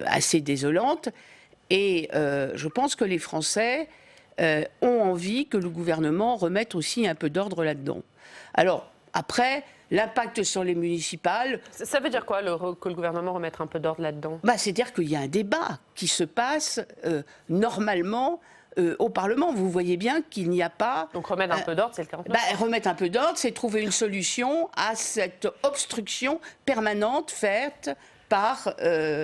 Speaker 11: assez désolante. » Et je pense que les Français ont envie que le gouvernement remette aussi un peu d'ordre là-dedans. Alors, après... L'impact sur les municipales...
Speaker 1: Ça veut dire quoi, que le gouvernement remette un peu d'ordre là-dedans ?
Speaker 11: C'est-à-dire qu'il y a un débat qui se passe normalement au Parlement. Vous voyez bien qu'il n'y a pas...
Speaker 1: Donc remettre un peu d'ordre, c'est le 49.
Speaker 11: Remettre un peu d'ordre, c'est trouver une solution à cette obstruction permanente faite par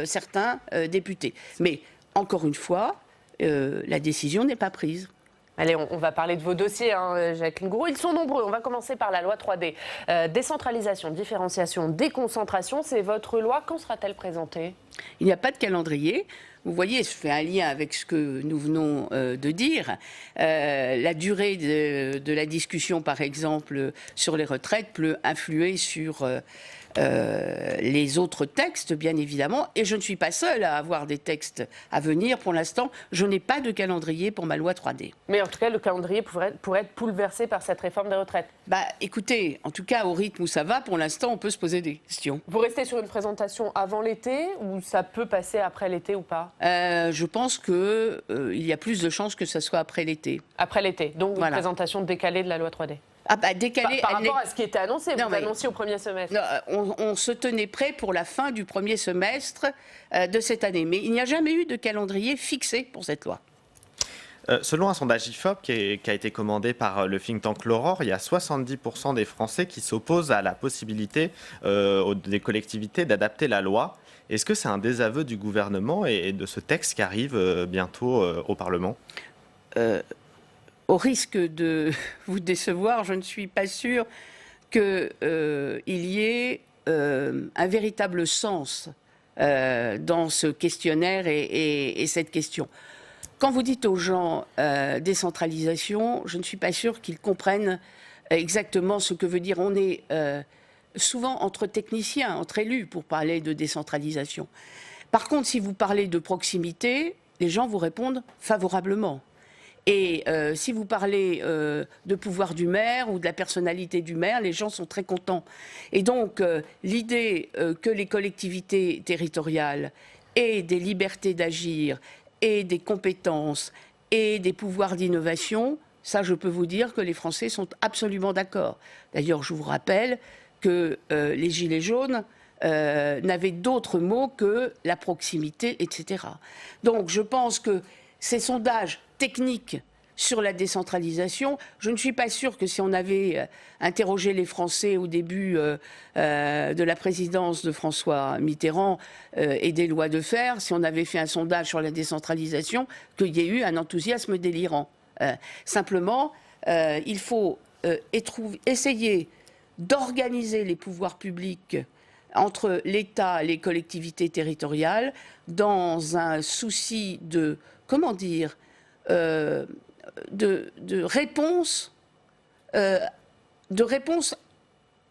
Speaker 11: certains députés. Mais, encore une fois, la décision n'est pas prise.
Speaker 1: Allez, on va parler de vos dossiers, Jacqueline Gourault. Ils sont nombreux. On va commencer par la loi 3D. Décentralisation, différenciation, déconcentration, c'est votre loi. Quand sera-t-elle présentée ?
Speaker 11: Il n'y a pas de calendrier. Vous voyez, je fais un lien avec ce que nous venons de dire. La durée de la discussion, par exemple, sur les retraites peut influer sur les autres textes, bien évidemment. Et je ne suis pas seule à avoir des textes à venir. Pour l'instant, je n'ai pas de calendrier pour ma loi 3D.
Speaker 1: Mais en tout cas, le calendrier pourrait être bouleversé par cette réforme des retraites.
Speaker 11: Écoutez, en tout cas, au rythme où ça va, pour l'instant, on peut se poser des questions.
Speaker 1: Vous restez sur une présentation avant l'été ou ça peut passer après l'été ou pas ?
Speaker 11: Je pense qu'il y a plus de chances que ça soit après l'été.
Speaker 1: Après l'été, donc une présentation décalée de la loi 3D.
Speaker 11: Décalée,
Speaker 1: par rapport à ce qui était annoncé, vous annonciez au premier semestre.
Speaker 11: On se tenait prêt pour la fin du premier semestre de cette année. Mais il n'y a jamais eu de calendrier fixé pour cette loi.
Speaker 12: Selon un sondage IFOP qui a été commandé par le think tank l'Aurore, il y a 70% des Français qui s'opposent à la possibilité des collectivités d'adapter la loi. Est-ce que c'est un désaveu du gouvernement et de ce texte qui arrive bientôt au Parlement ?
Speaker 11: Au risque de vous décevoir, je ne suis pas sûre qu'il y ait un véritable sens dans ce questionnaire et cette question. Quand vous dites aux gens décentralisation, je ne suis pas sûre qu'ils comprennent exactement ce que veut dire. On est souvent entre techniciens, entre élus pour parler de décentralisation. Par contre, si vous parlez de proximité, les gens vous répondent favorablement. Et si vous parlez de pouvoir du maire ou de la personnalité du maire, les gens sont très contents. Et donc, l'idée que les collectivités territoriales aient des libertés d'agir et des compétences et des pouvoirs d'innovation, ça, je peux vous dire que les Français sont absolument d'accord. D'ailleurs, je vous rappelle que les Gilets jaunes n'avaient d'autres mots que la proximité, etc. Donc, je pense que ces sondages techniques sur la décentralisation, je ne suis pas sûre que si on avait interrogé les Français au début de la présidence de François Mitterrand et des lois de fer, si on avait fait un sondage sur la décentralisation, qu'il y ait eu un enthousiasme délirant. Simplement, il faut essayer d'organiser les pouvoirs publics entre l'État et les collectivités territoriales dans un souci de, comment dire, de réponse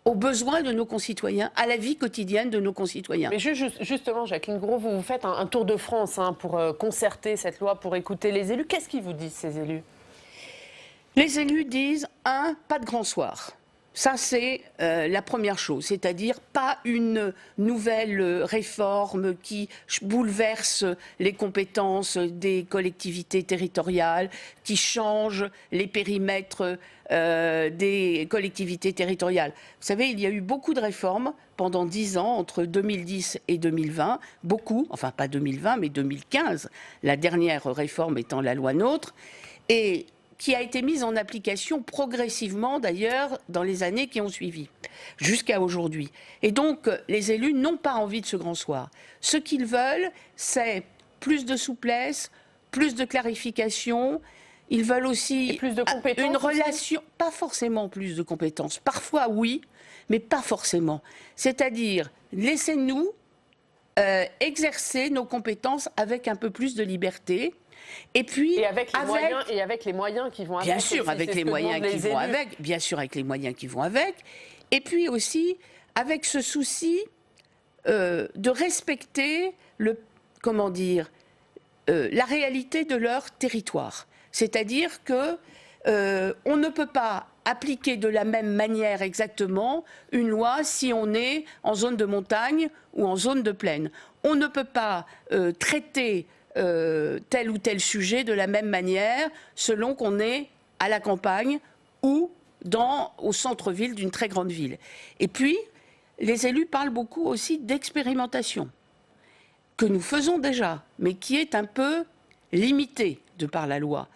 Speaker 11: aux besoins de nos concitoyens, à la vie quotidienne de nos concitoyens.
Speaker 1: Mais justement, Jacqueline Gourault, vous faites un tour de France pour concerter cette loi, pour écouter les élus. Qu'est-ce qu'ils vous disent, ces élus ?
Speaker 11: Les élus disent, pas de grand soir. Ça, c'est la première chose, c'est-à-dire pas une nouvelle réforme qui bouleverse les compétences des collectivités territoriales, qui change les périmètres des collectivités territoriales. Vous savez, il y a eu beaucoup de réformes pendant 10 ans, entre 2010 et 2020, beaucoup, enfin pas 2020, mais 2015, la dernière réforme étant la loi NOTRe, et qui a été mise en application progressivement d'ailleurs dans les années qui ont suivi, jusqu'à aujourd'hui. Et donc, les élus n'ont pas envie de ce grand soir. Ce qu'ils veulent, c'est plus de souplesse, plus de clarification. Ils veulent aussi
Speaker 1: plus de compétences,
Speaker 11: une relation, pas forcément plus de compétences, parfois oui, mais pas forcément. C'est-à-dire, laissez-nous exercer nos compétences avec un peu plus de liberté. Et puis,
Speaker 1: avec les moyens qui vont avec.
Speaker 11: Bien sûr, avec les moyens qui vont avec. Bien sûr, avec les moyens qui vont avec. Et puis aussi, avec ce souci de respecter la réalité de leur territoire. C'est-à-dire que on ne peut pas appliquer de la même manière exactement une loi si on est en zone de montagne ou en zone de plaine. On ne peut pas traiter tel ou tel sujet de la même manière selon qu'on est à la campagne ou au centre-ville d'une très grande ville. Et puis, les élus parlent beaucoup aussi d'expérimentation, que nous faisons déjà, mais qui est un peu limitée de par la loi.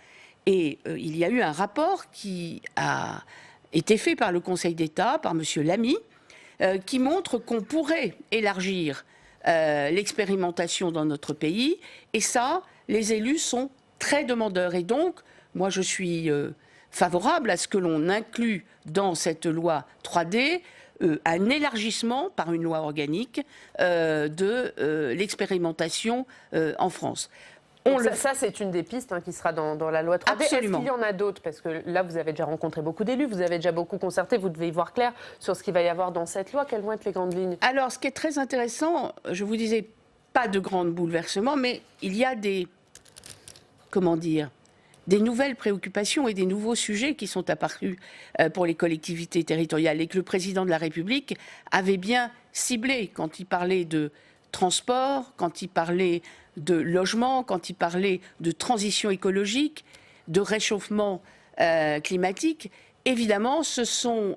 Speaker 11: Et il y a eu un rapport qui a été fait par le Conseil d'État, par M. Lamy, qui montre qu'on pourrait élargir l'expérimentation dans notre pays. Et ça, les élus sont très demandeurs. Et donc, moi, je suis favorable à ce que l'on inclue dans cette loi 3D un élargissement par une loi organique de l'expérimentation en France.
Speaker 1: Ça, c'est une des pistes qui sera dans la loi 3D.
Speaker 11: Absolument.
Speaker 1: Est-ce qu'il y en a d'autres? Parce que là, vous avez déjà rencontré beaucoup d'élus, vous avez déjà beaucoup concerté, vous devez y voir clair sur ce qu'il va y avoir dans cette loi. Quelles vont être les grandes lignes?
Speaker 11: Alors, ce qui est très intéressant, je vous disais, pas de grands bouleversements, mais il y a des nouvelles préoccupations et des nouveaux sujets qui sont apparus pour les collectivités territoriales et que le président de la République avait bien ciblé quand il parlait de transport, quand il parlait de logement, quand il parlait de transition écologique, de réchauffement climatique. Évidemment, ce sont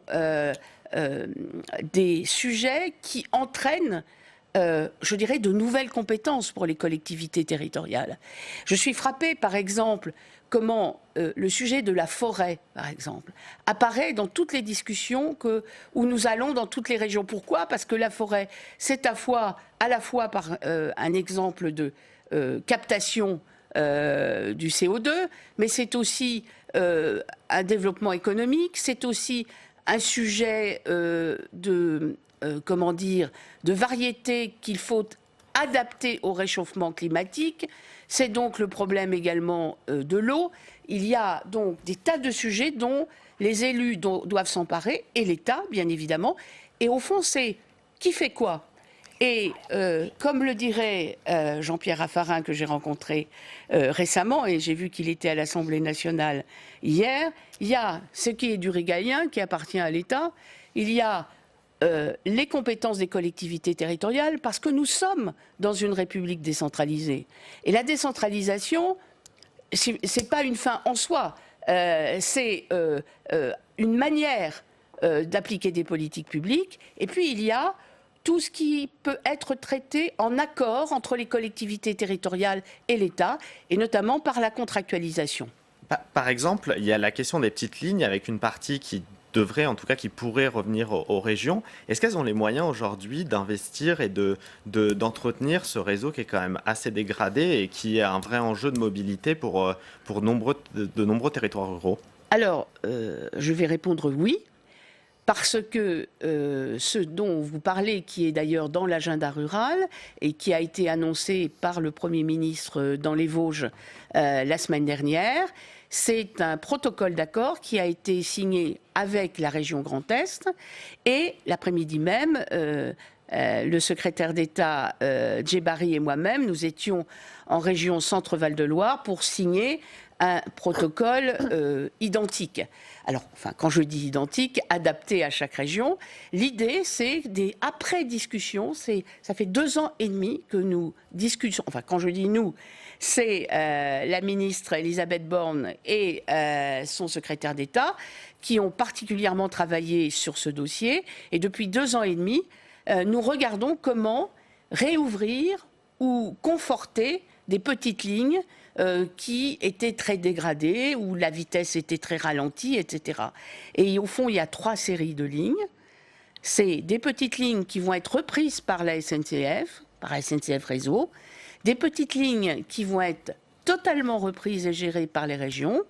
Speaker 11: des sujets qui entraînent, je dirais, de nouvelles compétences pour les collectivités territoriales. Je suis frappée, par exemple, comment le sujet de la forêt, par exemple, apparaît dans toutes les discussions où nous allons dans toutes les régions. Pourquoi? Parce que la forêt, c'est à la fois par un exemple de captation du CO2, mais c'est aussi un développement économique, c'est aussi un sujet de variété qu'il faut adapter au réchauffement climatique. C'est donc le problème également de l'eau. Il y a donc des tas de sujets dont les élus doivent s'emparer, et l'État, bien évidemment. Et au fond, c'est qui fait quoi? Et comme le dirait Jean-Pierre Raffarin, que j'ai rencontré récemment, et j'ai vu qu'il était à l'Assemblée nationale hier, il y a ce qui est du régalien, qui appartient à l'État, il y a les compétences des collectivités territoriales, parce que nous sommes dans une république décentralisée. Et la décentralisation, c'est pas une fin en soi, c'est une manière d'appliquer des politiques publiques. Et puis il y a tout ce qui peut être traité en accord entre les collectivités territoriales et l'État, et notamment par la contractualisation.
Speaker 12: Par exemple, il y a la question des petites lignes, avec une partie qui devrait, en tout cas, qui pourrait revenir aux régions. Est-ce qu'elles ont les moyens aujourd'hui d'investir et d'entretenir ce réseau qui est quand même assez dégradé et qui est un vrai enjeu de mobilité pour de nombreux territoires ruraux?
Speaker 11: Alors, je vais répondre oui. Parce que ce dont vous parlez, qui est d'ailleurs dans l'agenda rural et qui a été annoncé par le Premier ministre dans les Vosges la semaine dernière, c'est un protocole d'accord qui a été signé avec la région Grand Est. Et l'après-midi même, le secrétaire d'État Djebari et moi-même, nous étions en région Centre-Val de Loire pour signer un protocole identique. Alors, quand je dis identique, adapté à chaque région, l'idée, c'est après discussion, ça fait 2 ans et demi que nous discutons, quand je dis nous, c'est la ministre Elisabeth Borne et son secrétaire d'État qui ont particulièrement travaillé sur ce dossier. Et depuis 2 ans et demi, nous regardons comment réouvrir ou conforter des petites lignes qui étaient très dégradées, où la vitesse était très ralentie, etc. Et au fond, il y a 3 séries de lignes. C'est des petites lignes qui vont être reprises par la SNCF, par SNCF Réseau, des petites lignes qui vont être totalement reprises et gérées par les régions,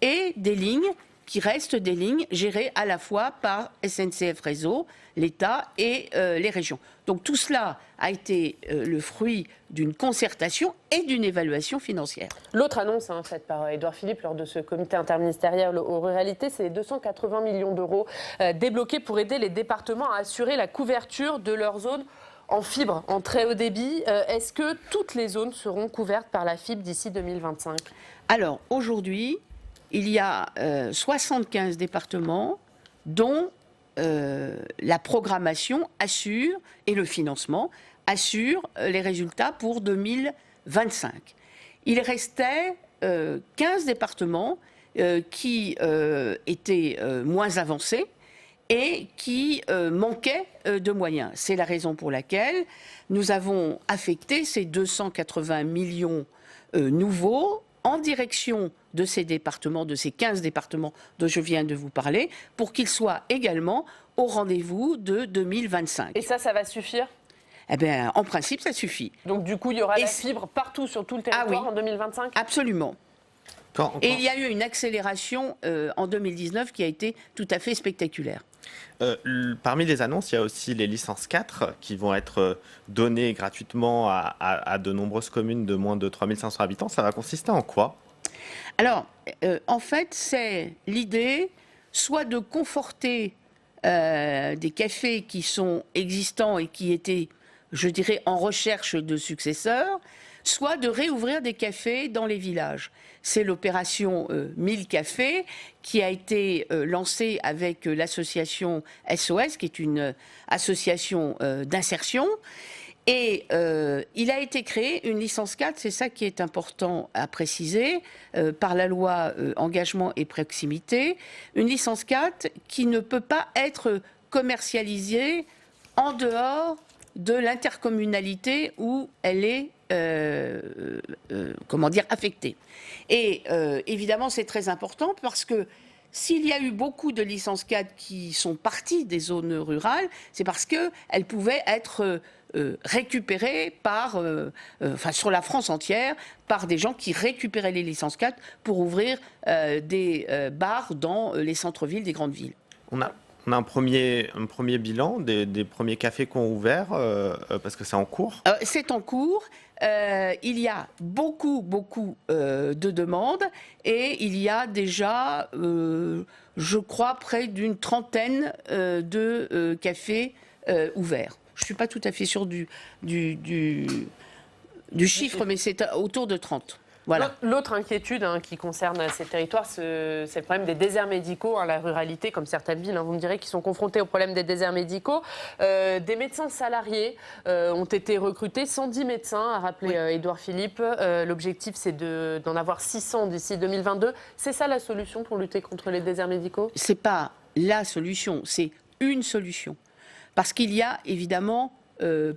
Speaker 11: et des lignes qui restent des lignes gérées à la fois par SNCF Réseau, l'État et les régions. Donc tout cela a été le fruit d'une concertation et d'une évaluation financière.
Speaker 1: L'autre annonce faite par Édouard Philippe lors de ce comité interministériel aux ruralités, c'est 280 millions d'euros débloqués pour aider les départements à assurer la couverture de leurs zones en fibre, en très haut débit. Est-ce que toutes les zones seront couvertes par la fibre d'ici 2025 ?
Speaker 11: Alors aujourd'hui, il y a 75 départements dont la programmation assure, et le financement assure les résultats pour 2025. Il restait 15 départements qui étaient moins avancés et qui manquaient de moyens. C'est la raison pour laquelle nous avons affecté ces 280 millions nouveaux en direction de ces départements, de ces 15 départements dont je viens de vous parler, pour qu'ils soient également au rendez-vous de 2025.
Speaker 1: Et ça va suffire ?
Speaker 11: Eh bien, en principe, ça suffit.
Speaker 1: Donc du coup, il y aura la fibre partout sur tout le territoire en 2025 ?
Speaker 11: Absolument. Et il y a eu une accélération en 2019 qui a été tout à fait spectaculaire.
Speaker 12: Parmi les annonces, il y a aussi les licences 4 qui vont être données gratuitement à de nombreuses communes de moins de 3500 habitants. Ça va consister en quoi ?
Speaker 11: Alors, en fait, c'est l'idée soit de conforter des cafés qui sont existants et qui étaient, je dirais, en recherche de successeurs, soit de réouvrir des cafés dans les villages. C'est l'opération 1000 cafés qui a été lancée avec l'association SOS, qui est une association d'insertion. Et il a été créé une licence 4, c'est ça qui est important à préciser, par la loi Engagement et Proximité, une licence 4 qui ne peut pas être commercialisée en dehors de l'intercommunalité où elle est affectée. Et évidemment, c'est très important parce que s'il y a eu beaucoup de licences 4 qui sont parties des zones rurales, c'est parce qu'elles pouvaient être récupérées sur la France entière, par des gens qui récupéraient les licences 4 pour ouvrir des bars dans les centres-villes des grandes villes.
Speaker 12: On a un premier bilan des premiers cafés qui ont ouvert, parce que c'est en cours.
Speaker 11: C'est en cours. Il y a beaucoup de demandes et il y a déjà, je crois, près d'une trentaine de cafés ouverts. Je ne suis pas tout à fait sûre du chiffre, mais c'est autour de 30. Voilà.
Speaker 1: L'autre inquiétude qui concerne ces territoires, c'est le problème des déserts médicaux, la ruralité, comme certaines villes, vous me direz, qui sont confrontées au problème des déserts médicaux. Des médecins salariés ont été recrutés, 110 médecins, a rappelé Édouard Philippe. L'objectif, c'est d'en avoir 600 d'ici 2022. C'est ça la solution pour lutter contre les déserts médicaux ?
Speaker 11: Ce n'est pas la solution, c'est une solution. Parce qu'il y a évidemment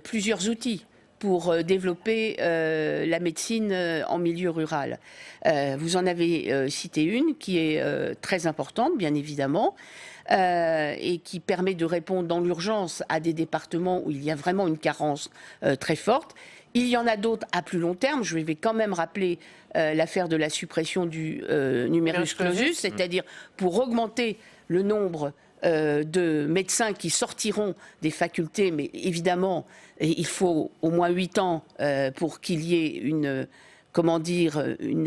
Speaker 11: plusieurs outils pour développer la médecine en milieu rural. Vous en avez cité une qui est très importante, bien évidemment, et qui permet de répondre dans l'urgence à des départements où il y a vraiment une carence très forte. Il y en a d'autres à plus long terme. Je vais quand même rappeler l'affaire de la suppression du numerus clausus, c'est-à-dire pour augmenter le nombre de médecins qui sortiront des facultés, mais évidemment, il faut au moins 8 ans pour qu'il y ait une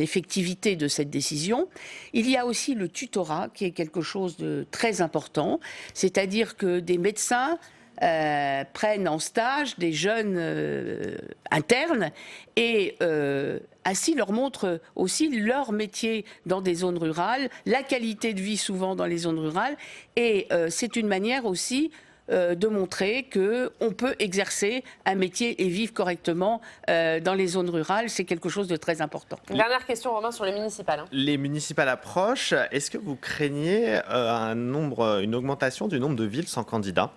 Speaker 11: effectivité de cette décision. Il y a aussi le tutorat, qui est quelque chose de très important, c'est-à-dire que des médecins prennent en stage des jeunes internes et ainsi leur montrent aussi leur métier dans des zones rurales, la qualité de vie souvent dans les zones rurales. Et c'est une manière aussi de montrer qu'on peut exercer un métier et vivre correctement dans les zones rurales. C'est quelque chose de très important.
Speaker 1: Dernière question, Romain, sur les municipales.
Speaker 12: Les municipales approchent. Est-ce que vous craignez une augmentation du nombre de villes sans candidat ?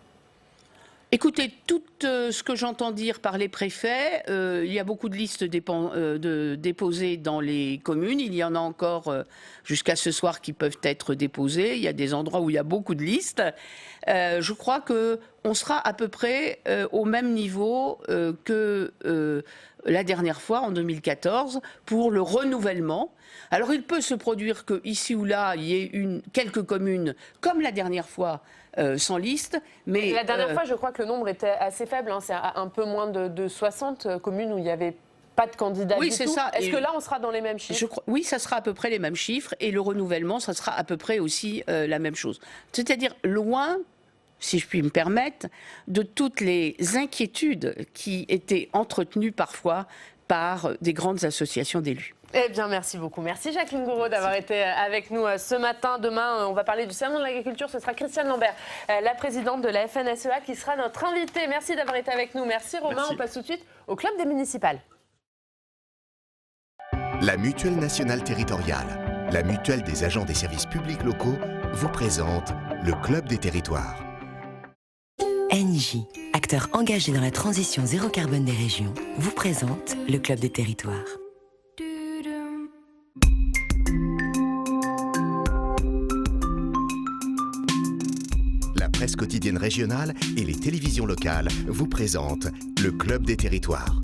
Speaker 11: Écoutez, tout ce que j'entends dire par les préfets, il y a beaucoup de listes déposées dans les communes. Il y en a encore jusqu'à ce soir qui peuvent être déposées. Il y a des endroits où il y a beaucoup de listes. Je crois qu'on sera à peu près au même niveau que la dernière fois, en 2014, pour le renouvellement. Alors il peut se produire qu'ici ou là, il y ait quelques communes, comme la dernière fois, sans liste. Mais
Speaker 1: la dernière fois, je crois que le nombre était assez faible. Hein. C'est un peu moins de 60 communes où il n'y avait pas de candidats du tout.
Speaker 11: Ça.
Speaker 1: Est-ce que là, on sera dans les mêmes chiffres ?
Speaker 11: Oui, ça sera à peu près les mêmes chiffres. Et le renouvellement, ça sera à peu près aussi la même chose. C'est-à-dire loin, si je puis me permettre, de toutes les inquiétudes qui étaient entretenues parfois par des grandes associations d'élus.
Speaker 1: Eh bien, merci beaucoup. Merci Jacqueline Gouraud d'avoir été avec nous ce matin. Demain, on va parler du Salon de l'agriculture. Ce sera Christiane Lambert, la présidente de la FNSEA, qui sera notre invitée. Merci d'avoir été avec nous. Merci Romain. Merci. On passe tout de suite au Club des municipales.
Speaker 13: La Mutuelle nationale territoriale, la mutuelle des agents des services publics locaux, vous présente le Club des territoires.
Speaker 14: Engie, acteur engagé dans la transition zéro carbone des régions, vous présente le Club des territoires.
Speaker 13: La presse quotidienne régionale et les télévisions locales vous présentent le Club des territoires.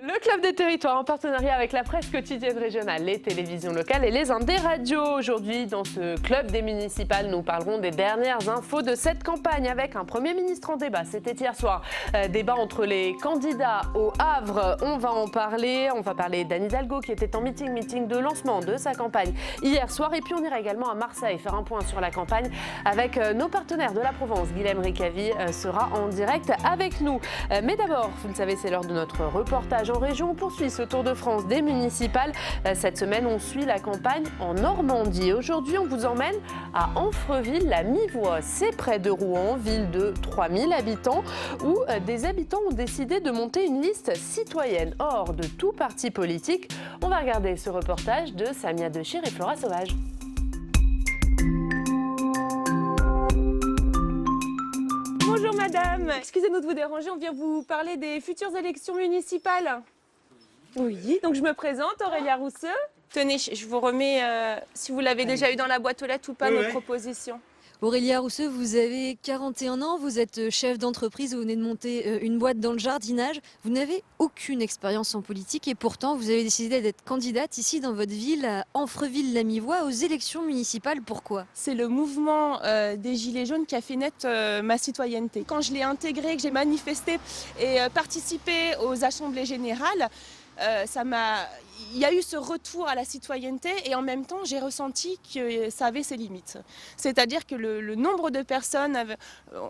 Speaker 1: Le Club des territoires en partenariat avec la presse quotidienne régionale, les télévisions locales et les Indés radios. Aujourd'hui, dans ce Club des municipales, nous parlerons des dernières infos de cette campagne avec un Premier ministre en débat. C'était hier soir. Débat entre les candidats au Havre. On va en parler. On va parler d'Anne Hidalgo qui était en meeting de lancement de sa campagne hier soir. Et puis on ira également à Marseille faire un point sur la campagne avec nos partenaires de la Provence. Guilhem Ricavi sera en direct avec nous. Mais d'abord, vous le savez, c'est l'heure de notre reportage en région. On poursuit ce Tour de France des municipales. Cette semaine, on suit la campagne en Normandie. Aujourd'hui, on vous emmène à Amfreville-la-Mivoie. C'est près de Rouen, ville de 3000 habitants, où des habitants ont décidé de monter une liste citoyenne hors de tout parti politique. On va regarder ce reportage de Samia Dechir et Flora Sauvage.
Speaker 15: Bonjour madame, excusez-nous de vous déranger, on vient vous parler des futures élections municipales. Oui, donc je me présente, Aurélia Rousseux. Tenez, je vous remets, si vous l'avez déjà eu dans la boîte aux lettres ou pas, nos propositions.
Speaker 16: Aurélia Rousseux, vous avez 41 ans, vous êtes chef d'entreprise, vous venez de monter une boîte dans le jardinage. Vous n'avez aucune expérience en politique et pourtant vous avez décidé d'être candidate ici dans votre ville, à Amfreville-la-Mivoie, aux élections municipales. Pourquoi ?
Speaker 15: C'est le mouvement des Gilets jaunes qui a fait naître ma citoyenneté. Quand je l'ai intégré, que j'ai manifesté et participé aux assemblées générales, il y a eu ce retour à la citoyenneté et en même temps j'ai ressenti que ça avait ses limites. C'est-à-dire que le nombre de personnes,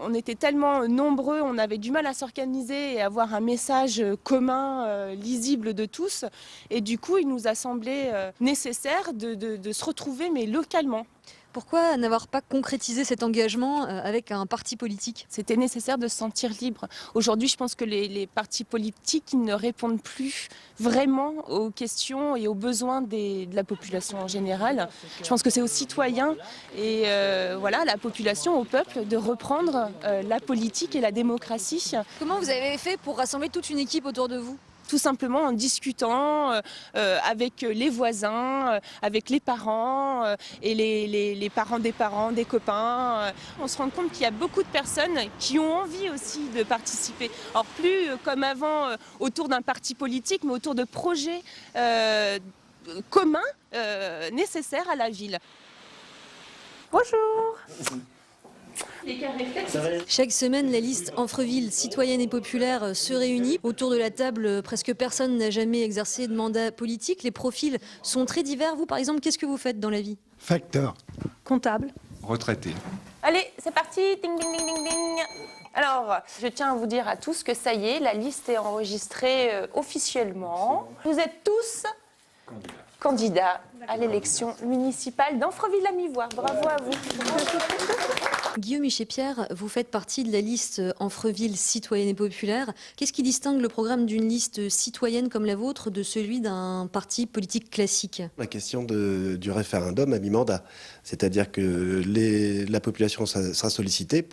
Speaker 15: on était tellement nombreux, on avait du mal à s'organiser et avoir un message commun, lisible de tous. Et du coup il nous a semblé nécessaire de se retrouver mais localement.
Speaker 16: Pourquoi n'avoir pas concrétisé cet engagement avec un parti politique ?
Speaker 15: C'était nécessaire de se sentir libre. Aujourd'hui, je pense que les partis politiques ne répondent plus vraiment aux questions et aux besoins de la population en général. Je pense que c'est aux citoyens et voilà, la population, au peuple, de reprendre la politique et la démocratie.
Speaker 16: Comment vous avez fait pour rassembler toute une équipe autour de vous ?
Speaker 15: Tout simplement en discutant avec les voisins, avec les parents et les parents, des copains. On se rend compte qu'il y a beaucoup de personnes qui ont envie aussi de participer. Alors plus comme avant autour d'un parti politique, mais autour de projets communs nécessaires à la ville. Bonjour.
Speaker 16: Chaque semaine, la liste Amfreville, citoyenne et populaire, se réunit. Autour de la table, presque personne n'a jamais exercé de mandat politique. Les profils sont très divers. Vous, par exemple, qu'est-ce que vous faites dans la vie ?
Speaker 17: Facteur.
Speaker 15: Comptable.
Speaker 17: Retraité.
Speaker 15: Allez, c'est parti. Ding, ding, ding, ding, ding.
Speaker 17: Alors, je tiens à vous dire à tous que ça y est, la liste est enregistrée officiellement. Vous êtes tous candidats à l'élection municipale d'Amfreville-la-Mivoire. Bravo à vous.
Speaker 16: Guillaume Miché-Pierre, vous faites partie de la liste Amfreville citoyenne et populaire. Qu'est-ce qui distingue le programme d'une liste citoyenne comme la vôtre de celui d'un parti politique classique?
Speaker 18: La question du référendum à mi-mandat. C'est-à-dire que la population sera sollicitée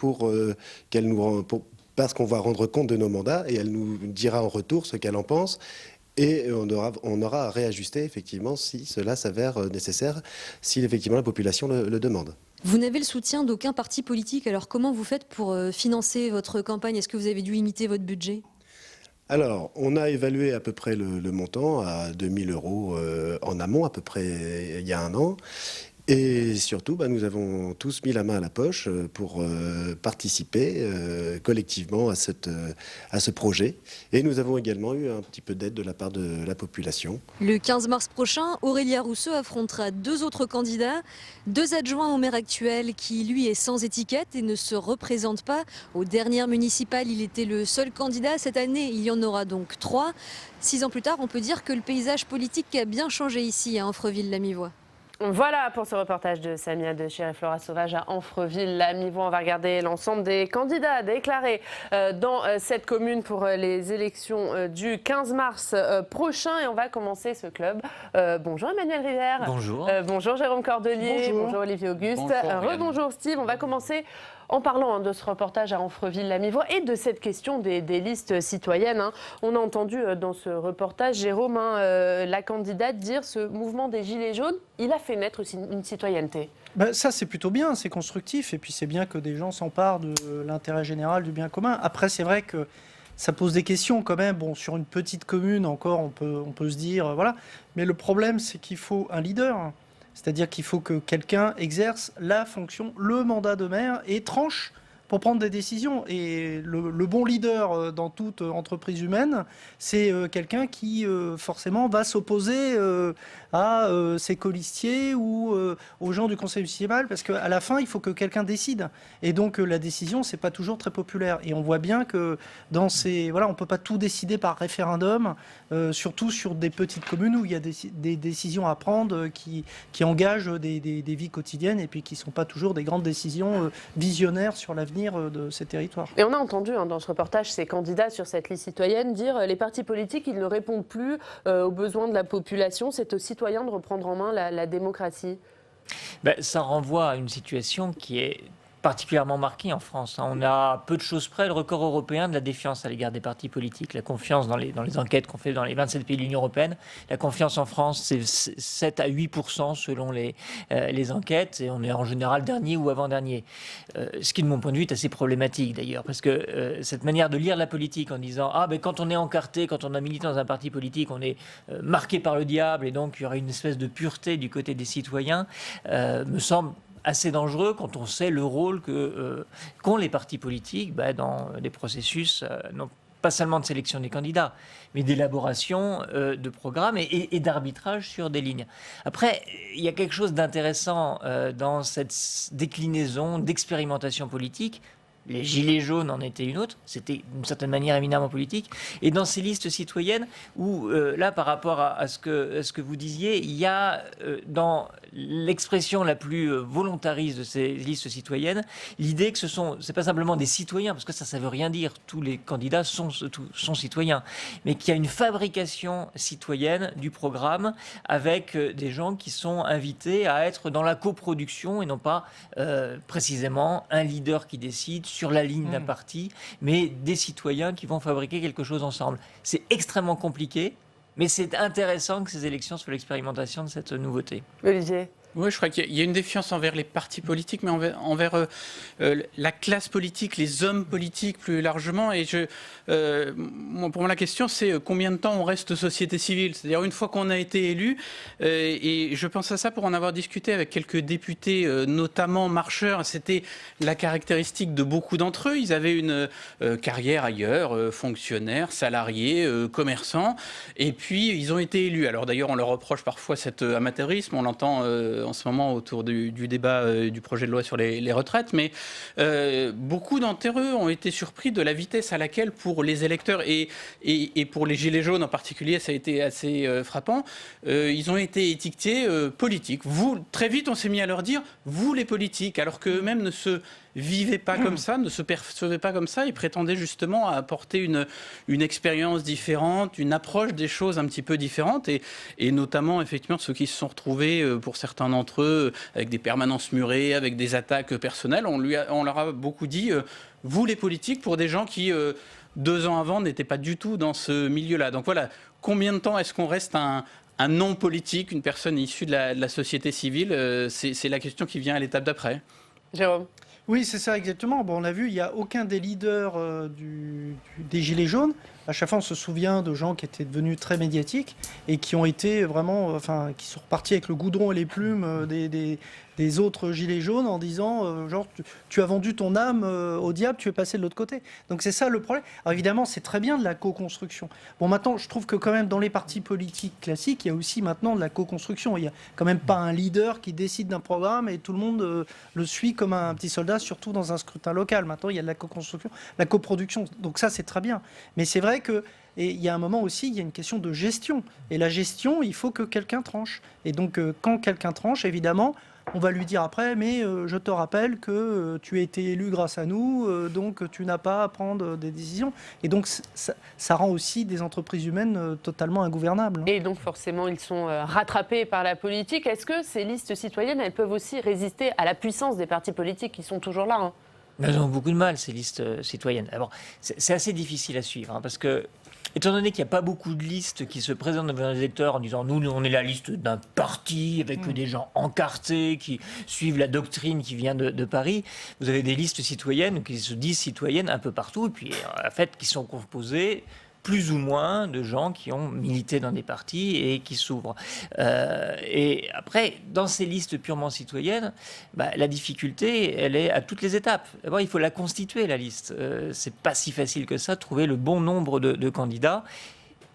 Speaker 18: parce qu'on va rendre compte de nos mandats et elle nous dira en retour ce qu'elle en pense. Et on aura à réajuster effectivement si cela s'avère nécessaire, si effectivement la population le demande.
Speaker 16: Vous n'avez le soutien d'aucun parti politique, alors comment vous faites pour financer votre campagne? Est-ce que vous avez dû limiter votre budget?
Speaker 18: Alors, on a évalué à peu près le montant à 2 000 € en amont, à peu près il y a un an. Et surtout, nous avons tous mis la main à la poche pour participer collectivement à ce projet. Et nous avons également eu un petit peu d'aide de la part de la population.
Speaker 16: Le 15 mars prochain, Aurélia Rousseau affrontera 2 autres candidats, 2 adjoints au maire actuel qui, lui, est sans étiquette et ne se représente pas. Aux dernières municipales, il était le seul candidat. Cette année, il y en aura donc 3. 6 ans plus tard, on peut dire que le paysage politique a bien changé ici à Amfreville-la-Mivoie.
Speaker 1: Voilà pour ce reportage de Samia de Cher et Flora Sauvage à Amfreville-la-Mivoie. On va regarder l'ensemble des candidats déclarés dans cette commune pour les élections du 15 mars prochain. Et on va commencer ce club. Bonjour Emmanuel Rivière.
Speaker 19: Bonjour.
Speaker 1: Bonjour Jérôme Cordelier. Bonjour Olivier Auguste. Rebonjour Steve. On va commencer en parlant de ce reportage à Amfreville-la-Mivoie et de cette question des listes citoyennes. On a entendu dans ce reportage, Jérôme, la candidate dire ce mouvement des Gilets jaunes, il a fait naître une citoyenneté.
Speaker 19: Ça, c'est plutôt bien, c'est constructif. Et puis, c'est bien que des gens s'emparent de l'intérêt général, du bien commun. Après, c'est vrai que ça pose des questions quand même. Bon, sur une petite commune, encore, on peut se dire, voilà. Mais le problème, c'est qu'il faut un leader. C'est-à-dire qu'il faut que quelqu'un exerce la fonction, le mandat de maire et tranche pour prendre des décisions. Et le bon leader dans toute entreprise humaine, c'est quelqu'un qui forcément va s'opposer à ses colistiers ou aux gens du conseil municipal, parce qu'à la fin, il faut que quelqu'un décide. Et donc la décision, c'est pas toujours très populaire. Et on voit bien que dans on peut pas tout décider par référendum, surtout sur des petites communes où il y a des décisions à prendre qui engagent des vies quotidiennes et puis qui sont pas toujours des grandes décisions visionnaires sur l'avenir de ces territoires.
Speaker 1: Et on a entendu dans ce reportage ces candidats sur cette liste citoyenne dire les partis politiques, ils ne répondent plus aux besoins de la population, c'est aux citoyens de reprendre en main la démocratie.
Speaker 20: Ça renvoie à une situation qui est particulièrement marquée en France. On a peu de choses près le record européen de la défiance à l'égard des partis politiques. La confiance dans les enquêtes qu'on fait dans les 27 pays de l'Union européenne, la confiance en France, c'est 7 à 8% selon les enquêtes, et on est en général dernier ou avant-dernier. Ce qui, de mon point de vue, est assez problématique d'ailleurs, parce que cette manière de lire la politique en disant quand on est encarté, quand on a milité dans un parti politique, on est marqué par le diable, et donc il y aurait une espèce de pureté du côté des citoyens, me semble assez dangereux quand on sait le rôle qu'ont les partis politiques dans les processus, non pas seulement de sélection des candidats, mais d'élaboration de programmes et d'arbitrage sur des lignes. Après, il y a quelque chose d'intéressant dans cette déclinaison d'expérimentation politique. Les Gilets jaunes en étaient une autre, c'était d'une certaine manière éminemment politique. Et dans ces listes citoyennes, où là, par rapport à ce que vous disiez, il y a dans l'expression la plus volontariste de ces listes citoyennes, l'idée que c'est pas simplement des citoyens, parce que ça veut rien dire, tous les candidats sont citoyens, mais qu'il y a une fabrication citoyenne du programme avec des gens qui sont invités à être dans la coproduction et non pas précisément un leader qui décide sur la ligne d'un parti, mais des citoyens qui vont fabriquer quelque chose ensemble. C'est extrêmement compliqué, mais c'est intéressant que ces élections soient l'expérimentation de cette nouveauté.
Speaker 1: Olivier ?
Speaker 21: Oui, je crois qu'il y a une défiance envers les partis politiques, mais envers la classe politique, les hommes politiques plus largement. Et pour moi, la question, c'est combien de temps on reste société civile. C'est-à-dire une fois qu'on a été élu, et je pense à ça pour en avoir discuté avec quelques députés, notamment marcheurs. C'était la caractéristique de beaucoup d'entre eux. Ils avaient une carrière ailleurs, fonctionnaires, salariés, commerçants, et puis ils ont été élus. Alors d'ailleurs, on leur reproche parfois cet amateurisme, on l'entend en ce moment autour du débat du projet de loi sur les retraites, mais beaucoup d'entre eux ont été surpris de la vitesse à laquelle, pour les électeurs et pour les Gilets jaunes en particulier, ça a été assez frappant, ils ont été étiquetés politiques. Très vite, on s'est mis à leur dire « vous les politiques », alors qu'eux-mêmes ne se vivaient pas comme ça, ne se percevaient pas comme ça. Ils prétendaient justement apporter une expérience différente, une approche des choses un petit peu différente, et notamment effectivement ceux qui se sont retrouvés, pour certains d'entre eux, avec des permanences murées, avec des attaques personnelles. On leur a beaucoup dit vous les politiques, pour des gens qui 2 ans avant n'étaient pas du tout dans ce milieu-là. Donc voilà, combien de temps est-ce qu'on reste un non politique, une personne issue de la société civile? C'est la question qui vient à l'étape d'après.
Speaker 1: Jérôme.
Speaker 19: Oui, c'est ça exactement. Bon, on a vu, il n'y a aucun des leaders des Gilets jaunes. À chaque fois, on se souvient de gens qui étaient devenus très médiatiques et qui ont été vraiment, qui sont repartis avec le goudron et les plumes des autres Gilets jaunes en disant, genre, tu as vendu ton âme au diable, tu es passé de l'autre côté. Donc c'est ça le problème. Alors évidemment, c'est très bien de la co-construction. Bon, maintenant, je trouve que quand même dans les partis politiques classiques, il y a aussi maintenant de la co-construction. Il n'y a quand même pas un leader qui décide d'un programme et tout le monde le suit comme un petit soldat, surtout dans un scrutin local. Maintenant, il y a de la co-construction, la coproduction. Donc ça, c'est très bien. Mais c'est vrai que il y a un moment aussi, il y a une question de gestion. Et la gestion, il faut que quelqu'un tranche. Et donc, quand quelqu'un tranche, évidemment, on va lui dire après, mais je te rappelle que tu as été élu grâce à nous, donc tu n'as pas à prendre des décisions. Et donc, ça rend aussi des entreprises humaines totalement ingouvernables.
Speaker 1: Et donc, forcément, ils sont rattrapés par la politique. Est-ce que ces listes citoyennes, elles peuvent aussi résister à la puissance des partis politiques qui sont toujours là,
Speaker 20: Elles ont beaucoup de mal, ces listes citoyennes. Alors, c'est assez difficile à suivre, parce que, étant donné qu'il n'y a pas beaucoup de listes qui se présentent devant les électeurs en disant « nous, on est la liste d'un parti avec des gens encartés qui suivent la doctrine qui vient de Paris », vous avez des listes citoyennes qui se disent citoyennes un peu partout, et puis en fait qui sont composées plus ou moins de gens qui ont milité dans des partis et qui s'ouvrent. Et après, dans ces listes purement citoyennes, la difficulté, elle est à toutes les étapes. D'abord, il faut la constituer, la liste. C'est pas si facile que ça, trouver le bon nombre de candidats.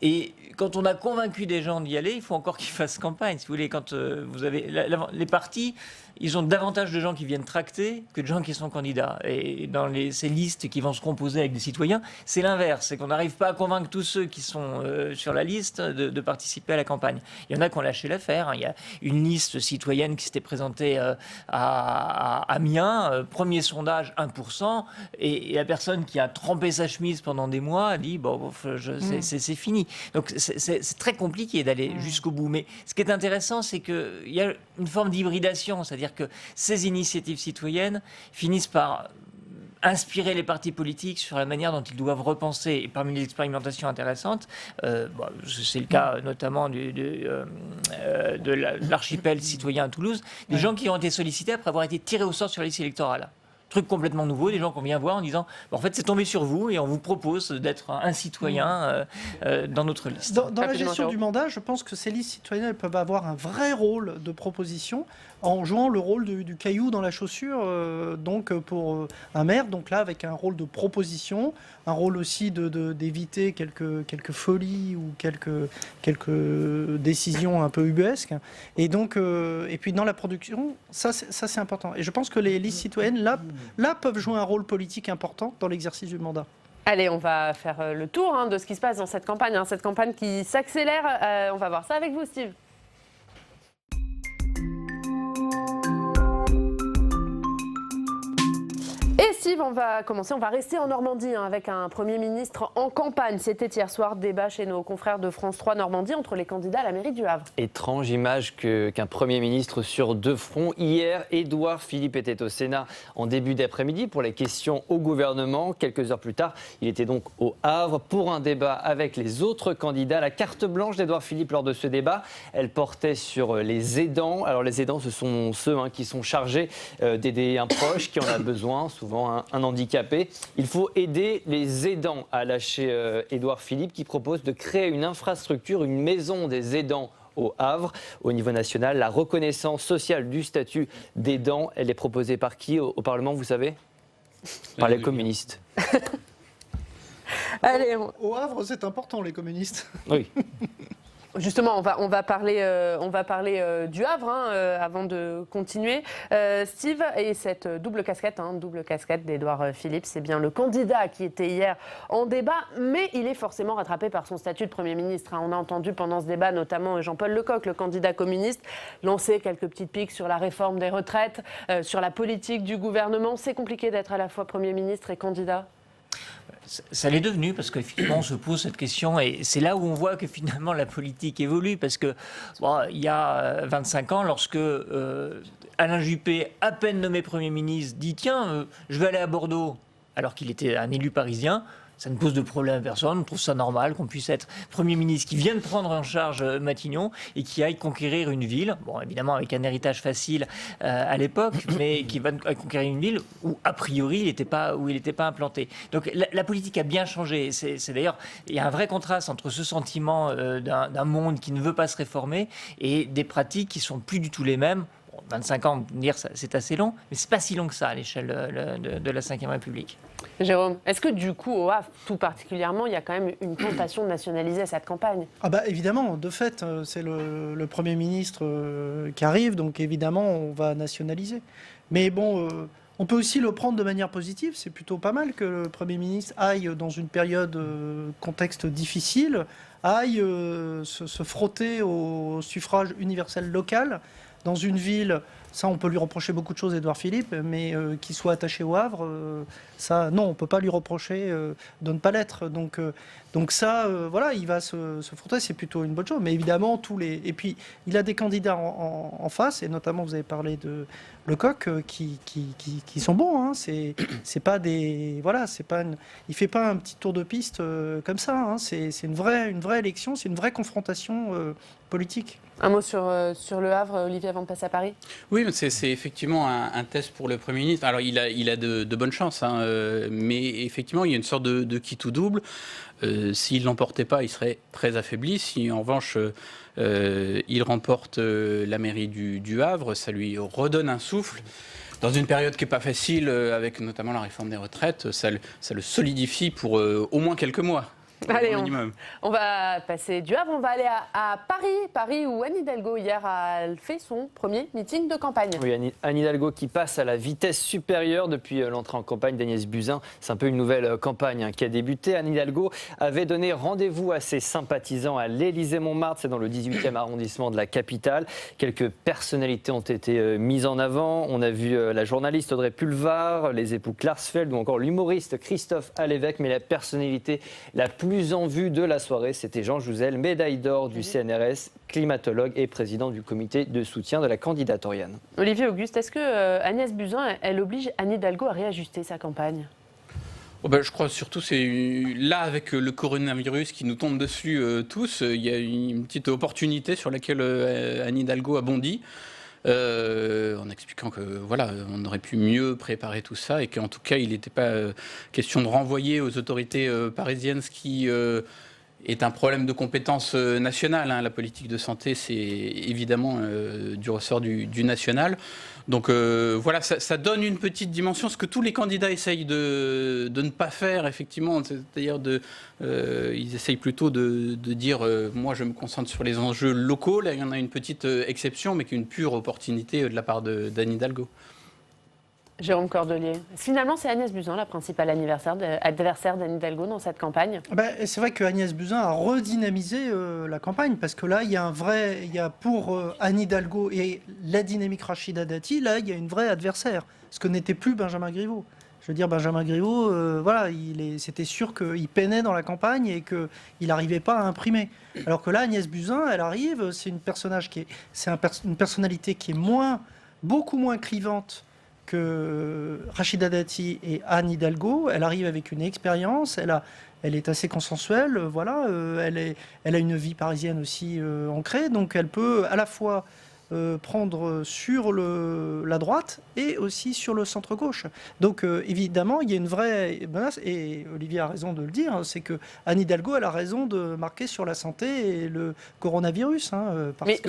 Speaker 20: Et quand on a convaincu des gens d'y aller, il faut encore qu'ils fassent campagne. Si vous voulez, quand vous avez les partis, ils ont davantage de gens qui viennent tracter que de gens qui sont candidats. Et dans ces listes qui vont se composer avec des citoyens, c'est l'inverse. C'est qu'on n'arrive pas à convaincre tous ceux qui sont sur la liste de participer à la campagne. Il y en a qui ont lâché l'affaire. Il y a une liste citoyenne qui s'était présentée à Amiens. Premier sondage, 1%. Et la personne qui a trempé sa chemise pendant des mois a dit bon, c'est fini. Donc c'est très compliqué d'aller jusqu'au bout. Mais ce qui est intéressant, c'est qu'il y a une forme d'hybridation. C'est-à-dire que ces initiatives citoyennes finissent par inspirer les partis politiques sur la manière dont ils doivent repenser. Et parmi les expérimentations intéressantes, c'est le cas notamment de l'archipel citoyen à Toulouse, des gens qui ont été sollicités après avoir été tirés au sort sur la liste électorale. Truc complètement nouveau, des gens qu'on vient voir en disant en fait c'est tombé sur vous et on vous propose d'être un citoyen dans notre liste.
Speaker 19: Dans la gestion du mandat, je pense que ces listes citoyennes elles peuvent avoir un vrai rôle de proposition en jouant le rôle du caillou dans la chaussure donc pour un maire, donc là avec un rôle de proposition, un rôle aussi d'éviter quelques folies ou quelques décisions un peu ubuesques. Et donc et puis dans la production, ça c'est important. Et je pense que les listes citoyennes là peuvent jouer un rôle politique important dans l'exercice du mandat.
Speaker 1: Allez, on va faire le tour de ce qui se passe dans cette campagne qui s'accélère. On va voir ça avec vous, Steve. Et Steve, on va rester en Normandie avec un Premier ministre en campagne. C'était hier soir, débat chez nos confrères de France 3 Normandie entre les candidats à la mairie du Havre.
Speaker 5: Étrange image qu'un Premier ministre sur 2 fronts. Hier, Édouard Philippe était au Sénat en début d'après-midi pour les questions au gouvernement. Quelques heures plus tard, il était donc au Havre pour un débat avec les autres candidats. La carte blanche d'Édouard Philippe lors de ce débat, elle portait sur les aidants. Alors les aidants, ce sont ceux qui sont chargés d'aider un proche qui en a besoin, souvent un handicapé. Il faut aider les aidants, a lâché Édouard Philippe, qui propose de créer une infrastructure, une maison des aidants au Havre. Au niveau national, la reconnaissance sociale du statut d'aidant, elle est proposée par qui au Parlement, vous savez? Par les communistes.
Speaker 1: Allez,
Speaker 19: Au Havre, c'est important, les communistes.
Speaker 5: Oui.
Speaker 1: Justement, on va parler du Havre avant de continuer. Steve, et cette double casquette d'Édouard Philippe, c'est bien le candidat qui était hier en débat, mais il est forcément rattrapé par son statut de Premier ministre. On a entendu pendant ce débat notamment Jean-Paul Lecoq, le candidat communiste, lancer quelques petites piques sur la réforme des retraites, sur la politique du gouvernement. C'est compliqué d'être à la fois Premier ministre et candidat ?
Speaker 20: Ça l'est devenu parce qu'effectivement on se pose cette question et c'est là où on voit que finalement la politique évolue parce que il y a 25 ans lorsque Alain Juppé, à peine nommé Premier ministre, dit tiens je vais aller à Bordeaux alors qu'il était un élu parisien, ça ne pose de problème à personne, on trouve ça normal qu'on puisse être Premier ministre qui vient de prendre en charge Matignon et qui aille conquérir une ville, bon évidemment avec un héritage facile à l'époque, mais qui va conquérir une ville où a priori il n'était pas implanté. Donc la politique a bien changé, c'est d'ailleurs, il y a un vrai contraste entre ce sentiment d'un monde qui ne veut pas se réformer et des pratiques qui sont plus du tout les mêmes. 25 ans, dire c'est assez long, mais c'est pas si long que ça à l'échelle de la Ve République.
Speaker 1: Jérôme, est-ce que du coup, au Havre, tout particulièrement, il y a quand même une tentation de nationaliser cette campagne ?
Speaker 19: Ah bah évidemment, de fait, c'est le Premier ministre qui arrive, donc évidemment, on va nationaliser. Mais bon, on peut aussi le prendre de manière positive, c'est plutôt pas mal que le Premier ministre aille dans une période, contexte difficile, aille se frotter au suffrage universel local, dans une ville, ça on peut lui reprocher beaucoup de choses, Édouard Philippe, mais qu'il soit attaché au Havre, ça non, on ne peut pas lui reprocher de ne pas l'être. Donc ça, voilà, il va se frotter, c'est plutôt une bonne chose. Mais évidemment, et puis il a des candidats en face, et notamment vous avez parlé de Lecoq, qui sont bons. Hein. C'est pas des, voilà, il fait pas un petit tour de piste comme ça. Hein. C'est une vraie élection, c'est une vraie confrontation politique.
Speaker 1: Un mot sur le Havre, Olivier, avant de passer à Paris ?
Speaker 21: Oui, mais c'est effectivement un test pour le Premier ministre. Alors, il a de bonnes chances, hein, mais effectivement, il y a une sorte de qui tout double. S'il ne l'emportait pas, il serait très affaibli. Si, en revanche, il remporte la mairie du Havre, ça lui redonne un souffle. Dans une période qui n'est pas facile, avec notamment la réforme des retraites, ça le solidifie pour au moins quelques mois.
Speaker 1: Allez, on va passer du Havre, on va aller à Paris où Anne Hidalgo hier a fait son premier meeting de campagne.
Speaker 5: Oui, Anne Hidalgo qui passe à la vitesse supérieure depuis l'entrée en campagne d'Agnès Buzyn. C'est un peu une nouvelle campagne qui a débuté. Anne Hidalgo avait donné rendez-vous à ses sympathisants à l'Élysée-Montmartre, c'est dans le 18e arrondissement de la capitale. Quelques personnalités ont été mises en avant. On a vu la journaliste Audrey Pulvar, les époux Klarsfeld ou encore l'humoriste Christophe Alévêque, mais la personnalité la plus en vue de la soirée, c'était Jean Jouzel, médaille d'or du CNRS, climatologue et président du comité de soutien de la candidate Oriane.
Speaker 1: Olivier Auguste, est-ce que Agnès Buzyn, elle oblige Anne Hidalgo à réajuster sa campagne ?
Speaker 21: Je crois surtout c'est là avec le coronavirus qui nous tombe dessus tous, il y a une petite opportunité sur laquelle Anne Hidalgo a bondi. En expliquant que voilà, on aurait pu mieux préparer tout ça et qu'en tout cas il n'était pas question de renvoyer aux autorités parisiennes ce qui est un problème de compétence nationale. Hein. La politique de santé, c'est évidemment du ressort du national. Donc voilà, ça donne une petite dimension, ce que tous les candidats essayent de ne pas faire, effectivement. C'est-à-dire ils essayent plutôt de dire moi je me concentre sur les enjeux locaux. Là, il y en a une petite exception, mais qui est une pure opportunité de la part d'Anne Hidalgo.
Speaker 1: Jérôme Cordelier, finalement c'est Agnès Buzyn la principale adversaire d'Anne Hidalgo dans cette campagne.
Speaker 19: C'est vrai que Agnès Buzyn a redynamisé la campagne parce que là il y a pour Anne Hidalgo et la dynamique Rachida Dati, là il y a une vraie adversaire, ce que n'était plus Benjamin Griveaux. Je veux dire, Benjamin Griveaux, voilà, c'était sûr qu'il peinait dans la campagne et qu'il n'arrivait pas à imprimer. Alors que là, Agnès Buzyn, elle arrive, c'est une personnalité qui est beaucoup moins clivante que Rachida Dati et Anne Hidalgo. Elle arrive avec une expérience, elle est assez consensuelle, voilà, elle a une vie parisienne aussi ancrée, donc elle peut à la fois prendre sur la droite et aussi sur le centre-gauche. Donc évidemment, il y a une vraie menace, et Olivier a raison de le dire, c'est que Anne Hidalgo, elle a raison de marquer sur la santé et le coronavirus.
Speaker 1: Mais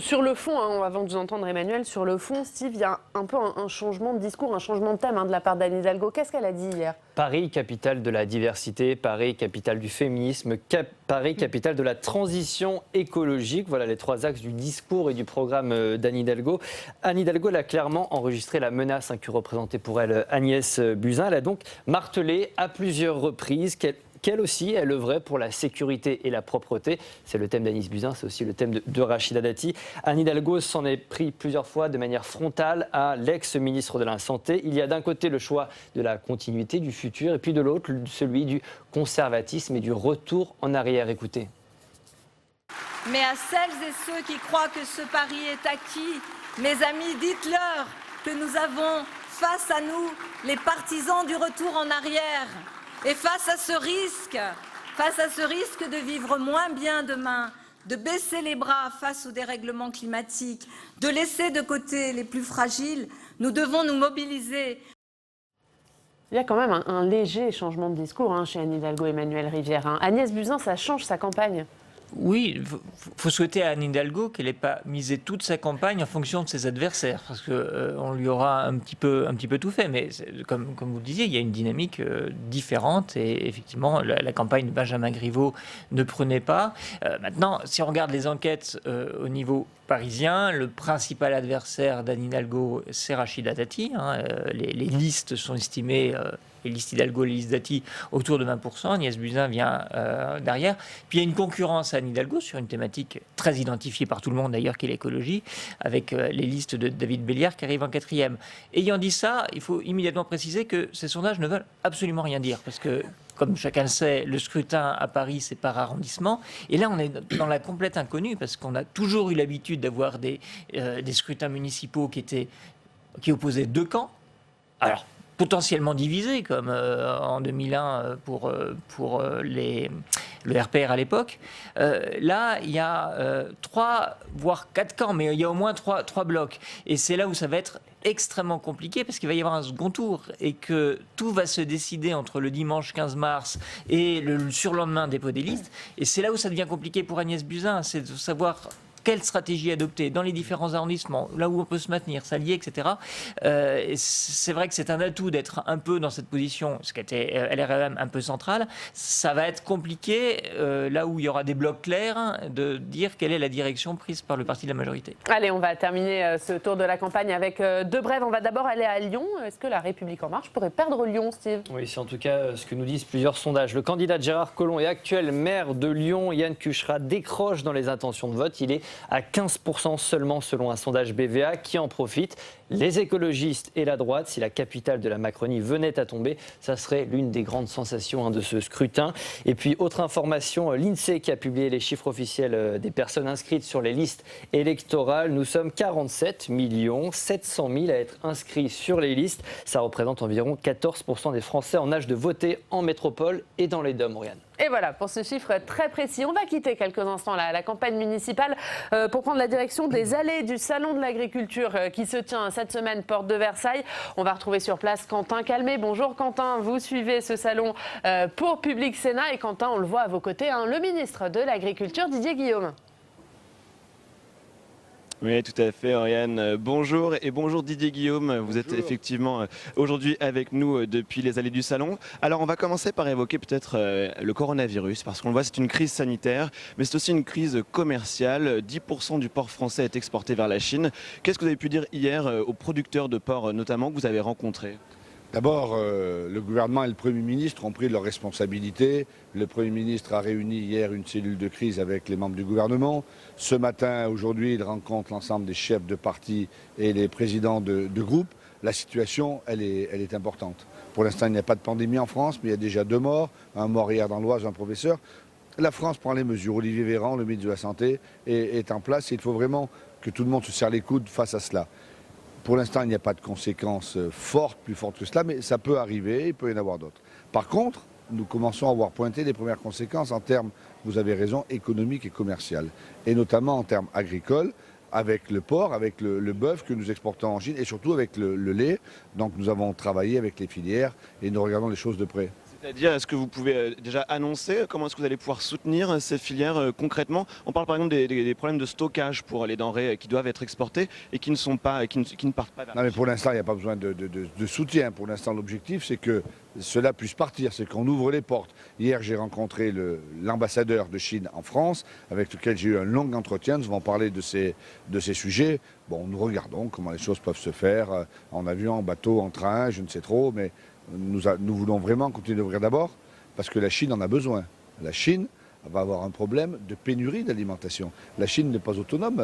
Speaker 1: sur le fond, avant de vous entendre Emmanuel, sur le fond, Steve, il y a un peu un changement de discours, un changement de thème de la part d'Anne Hidalgo. Qu'est-ce qu'elle a dit hier ?
Speaker 5: Paris, capitale de la diversité, Paris, capitale du féminisme, Paris, capitale de la transition écologique. Voilà les 3 axes du discours et du programme d'Anne Hidalgo. Anne Hidalgo elle a clairement enregistré la menace que représentait pour elle Agnès Buzyn. Elle a donc martelé à plusieurs reprises qu'elle aussi, elle œuvrait pour la sécurité et la propreté. C'est le thème d'Agnès Buzyn, c'est aussi le thème de Rachida Dati. Anne Hidalgo s'en est pris plusieurs fois de manière frontale à l'ex-ministre de la Santé. Il y a d'un côté le choix de la continuité du futur et puis de l'autre celui du conservatisme et du retour en arrière. Écoutez.
Speaker 4: Mais à celles et ceux qui croient que ce pari est acquis, mes amis, dites-leur que nous avons face à nous les partisans du retour en arrière. Et face à ce risque de vivre moins bien demain, de baisser les bras face au dérèglement climatique, de laisser de côté les plus fragiles, nous devons nous mobiliser.
Speaker 1: Il y a quand même un léger changement de discours chez Anne Hidalgo et Emmanuel Rivière. Agnès Buzyn, ça change sa campagne.
Speaker 20: Oui, il faut souhaiter à Anne Hidalgo qu'elle n'ait pas misé toute sa campagne en fonction de ses adversaires, parce qu'on lui aura un petit peu tout fait. Mais comme vous le disiez, il y a une dynamique différente et effectivement, la campagne de Benjamin Griveaux ne prenait pas. Maintenant, si on regarde les enquêtes au niveau parisien, le principal adversaire d'Anne Hidalgo, c'est Rachida Dati. Les listes sont estimées... les listes Hidalgo, les listes Dati, autour de 20%. Agnès Buzyn vient derrière. Puis il y a une concurrence à Anne Hidalgo sur une thématique très identifiée par tout le monde d'ailleurs, qui est l'écologie, avec les listes de David Béliard qui arrive en 4e. Ayant dit ça, il faut immédiatement préciser que ces sondages ne veulent absolument rien dire, parce que comme chacun le sait, le scrutin à Paris, c'est par arrondissement. Et là, on est dans la complète inconnue, parce qu'on a toujours eu l'habitude d'avoir des scrutins municipaux qui opposaient 2 camps. Alors, potentiellement divisés, comme en 2001 pour le RPR à l'époque. Là, il y a 3, voire 4 camps, mais il y a au moins 3 blocs. Et c'est là où ça va être extrêmement compliqué, parce qu'il va y avoir un second tour et que tout va se décider entre le dimanche 15 mars et le surlendemain dépôt des listes. Et c'est là où ça devient compliqué pour Agnès Buzyn, c'est de savoir quelle stratégie adopter dans les différents arrondissements, là où on peut se maintenir, s'allier, etc. Et c'est vrai que c'est un atout d'être un peu dans cette position, ce qui était LREM un peu centrale. Ça va être compliqué, là où il y aura des blocs clairs, de dire quelle est la direction prise par le parti de la majorité.
Speaker 1: Allez, on va terminer ce tour de la campagne avec 2 brèves. On va d'abord aller à Lyon. Est-ce que La République En Marche pourrait perdre Lyon, Steve?
Speaker 5: Oui, c'est en tout cas ce que nous disent plusieurs sondages. Le candidat de Gérard Collomb et actuel maire de Lyon, Yann Cucherat, décroche dans les intentions de vote. Il est à 15% seulement selon un sondage BVA. Qui en profite? Les écologistes et la droite. Si la capitale de la Macronie venait à tomber, ça serait l'une des grandes sensations de ce scrutin. Et puis, autre information, l'INSEE qui a publié les chiffres officiels des personnes inscrites sur les listes électorales. Nous sommes 47 700 000 à être inscrits sur les listes. Ça représente environ 14% des Français en âge de voter en métropole et dans les DOM, Oriane.
Speaker 1: Et voilà, pour ce chiffre très précis, on va quitter quelques instants la campagne municipale pour prendre la direction des allées du Salon de l'Agriculture qui se tient cette semaine, porte de Versailles. On va retrouver sur place Quentin Calmet. Bonjour Quentin, vous suivez ce salon pour Public Sénat. Et Quentin, on le voit à vos côtés, le ministre de l'Agriculture, Didier Guillaume.
Speaker 22: Oui, tout à fait, Oriane. Bonjour et bonjour Didier Guillaume. Vous êtes effectivement aujourd'hui avec nous depuis les allées du Salon. Alors, on va commencer par évoquer peut-être le coronavirus, parce qu'on le voit, c'est une crise sanitaire, mais c'est aussi une crise commerciale. 10% du porc français est exporté vers la Chine. Qu'est-ce que vous avez pu dire hier aux producteurs de porc, notamment, que vous avez rencontrés ?
Speaker 23: D'abord, le gouvernement et le Premier ministre ont pris leurs responsabilités. Le Premier ministre a réuni hier une cellule de crise avec les membres du gouvernement. Ce matin, aujourd'hui, il rencontre l'ensemble des chefs de parti et les présidents de groupes. La situation, elle est importante. Pour l'instant, il n'y a pas de pandémie en France, mais il y a déjà 2 morts. Un mort hier dans l'Oise, un professeur. La France prend les mesures. Olivier Véran, le ministre de la Santé, est en place. Et il faut vraiment que tout le monde se serre les coudes face à cela. Pour l'instant, il n'y a pas de conséquences fortes, plus fortes que cela, mais ça peut arriver, il peut y en avoir d'autres. Par contre, nous commençons à voir pointer les premières conséquences en termes, vous avez raison, économiques et commerciales, et notamment en termes agricoles, avec le porc, avec le bœuf que nous exportons en Chine, et surtout avec le lait. Donc nous avons travaillé avec les filières et nous regardons les choses de près.
Speaker 22: C'est-à-dire, est-ce que vous pouvez déjà annoncer comment est-ce que vous allez pouvoir soutenir ces filières concrètement? On parle par exemple des problèmes de stockage pour les denrées qui doivent être exportées et qui ne partent pas vers
Speaker 23: Non, mais pour l'instant, il n'y a pas besoin de soutien. Pour l'instant, l'objectif, c'est que cela puisse partir, c'est qu'on ouvre les portes. Hier, j'ai rencontré l'ambassadeur de Chine en France, avec lequel j'ai eu un long entretien. Nous avons parlé de ces sujets. Bon, nous regardons comment les choses peuvent se faire en avion, en bateau, en train, je ne sais trop, mais nous voulons vraiment continuer d'ouvrir d'abord, parce que la Chine en a besoin. La Chine va avoir un problème de pénurie d'alimentation. La Chine n'est pas autonome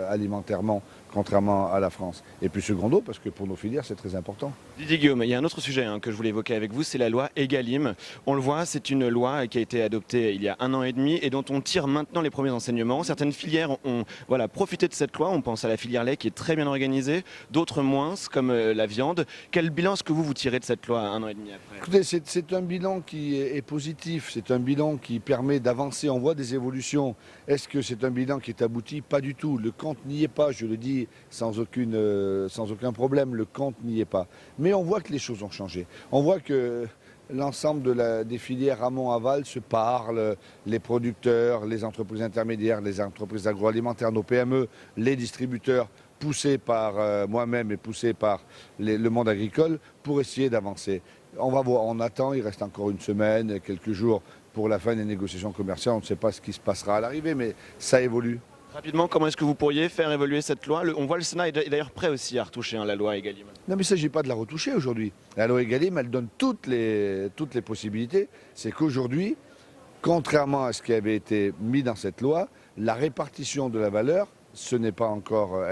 Speaker 23: alimentairement, contrairement à la France. Et puis secondo, parce que pour nos filières, c'est très important.
Speaker 22: Didier Guillaume, il y a un autre sujet que je voulais évoquer avec vous, c'est la loi Egalim. On le voit, c'est une loi qui a été adoptée il y a 1 an et demi et dont on tire maintenant les premiers enseignements. Certaines filières ont profité de cette loi, on pense à la filière lait qui est très bien organisée, d'autres moins, comme la viande. Quel bilan est-ce que vous tirez de cette loi 1 an et demi après?
Speaker 23: Écoutez, c'est un bilan qui est positif, c'est un bilan qui permet d'avancer, on voit des évolutions. Est-ce que c'est un bilan qui est abouti? Pas du tout. Le compte n'y est pas, je le dis sans aucun problème, le compte n'y est pas. Mais on voit que les choses ont changé. On voit que l'ensemble des filières amont-aval se parlent, les producteurs, les entreprises intermédiaires, les entreprises agroalimentaires, nos PME, les distributeurs, poussés par moi-même et poussés par le monde agricole pour essayer d'avancer. On va voir, on attend, il reste encore une semaine, quelques jours pour la fin des négociations commerciales. On ne sait pas ce qui se passera à l'arrivée, mais ça évolue.
Speaker 22: Rapidement, comment est-ce que vous pourriez faire évoluer cette loi? On voit le Sénat est d'ailleurs prêt aussi à retoucher la loi Egalim.
Speaker 23: Non, mais il ne s'agit pas de la retoucher aujourd'hui. La loi Egalim, elle donne toutes les possibilités. C'est qu'aujourd'hui, contrairement à ce qui avait été mis dans cette loi, la répartition de la valeur, elle n'est pas encore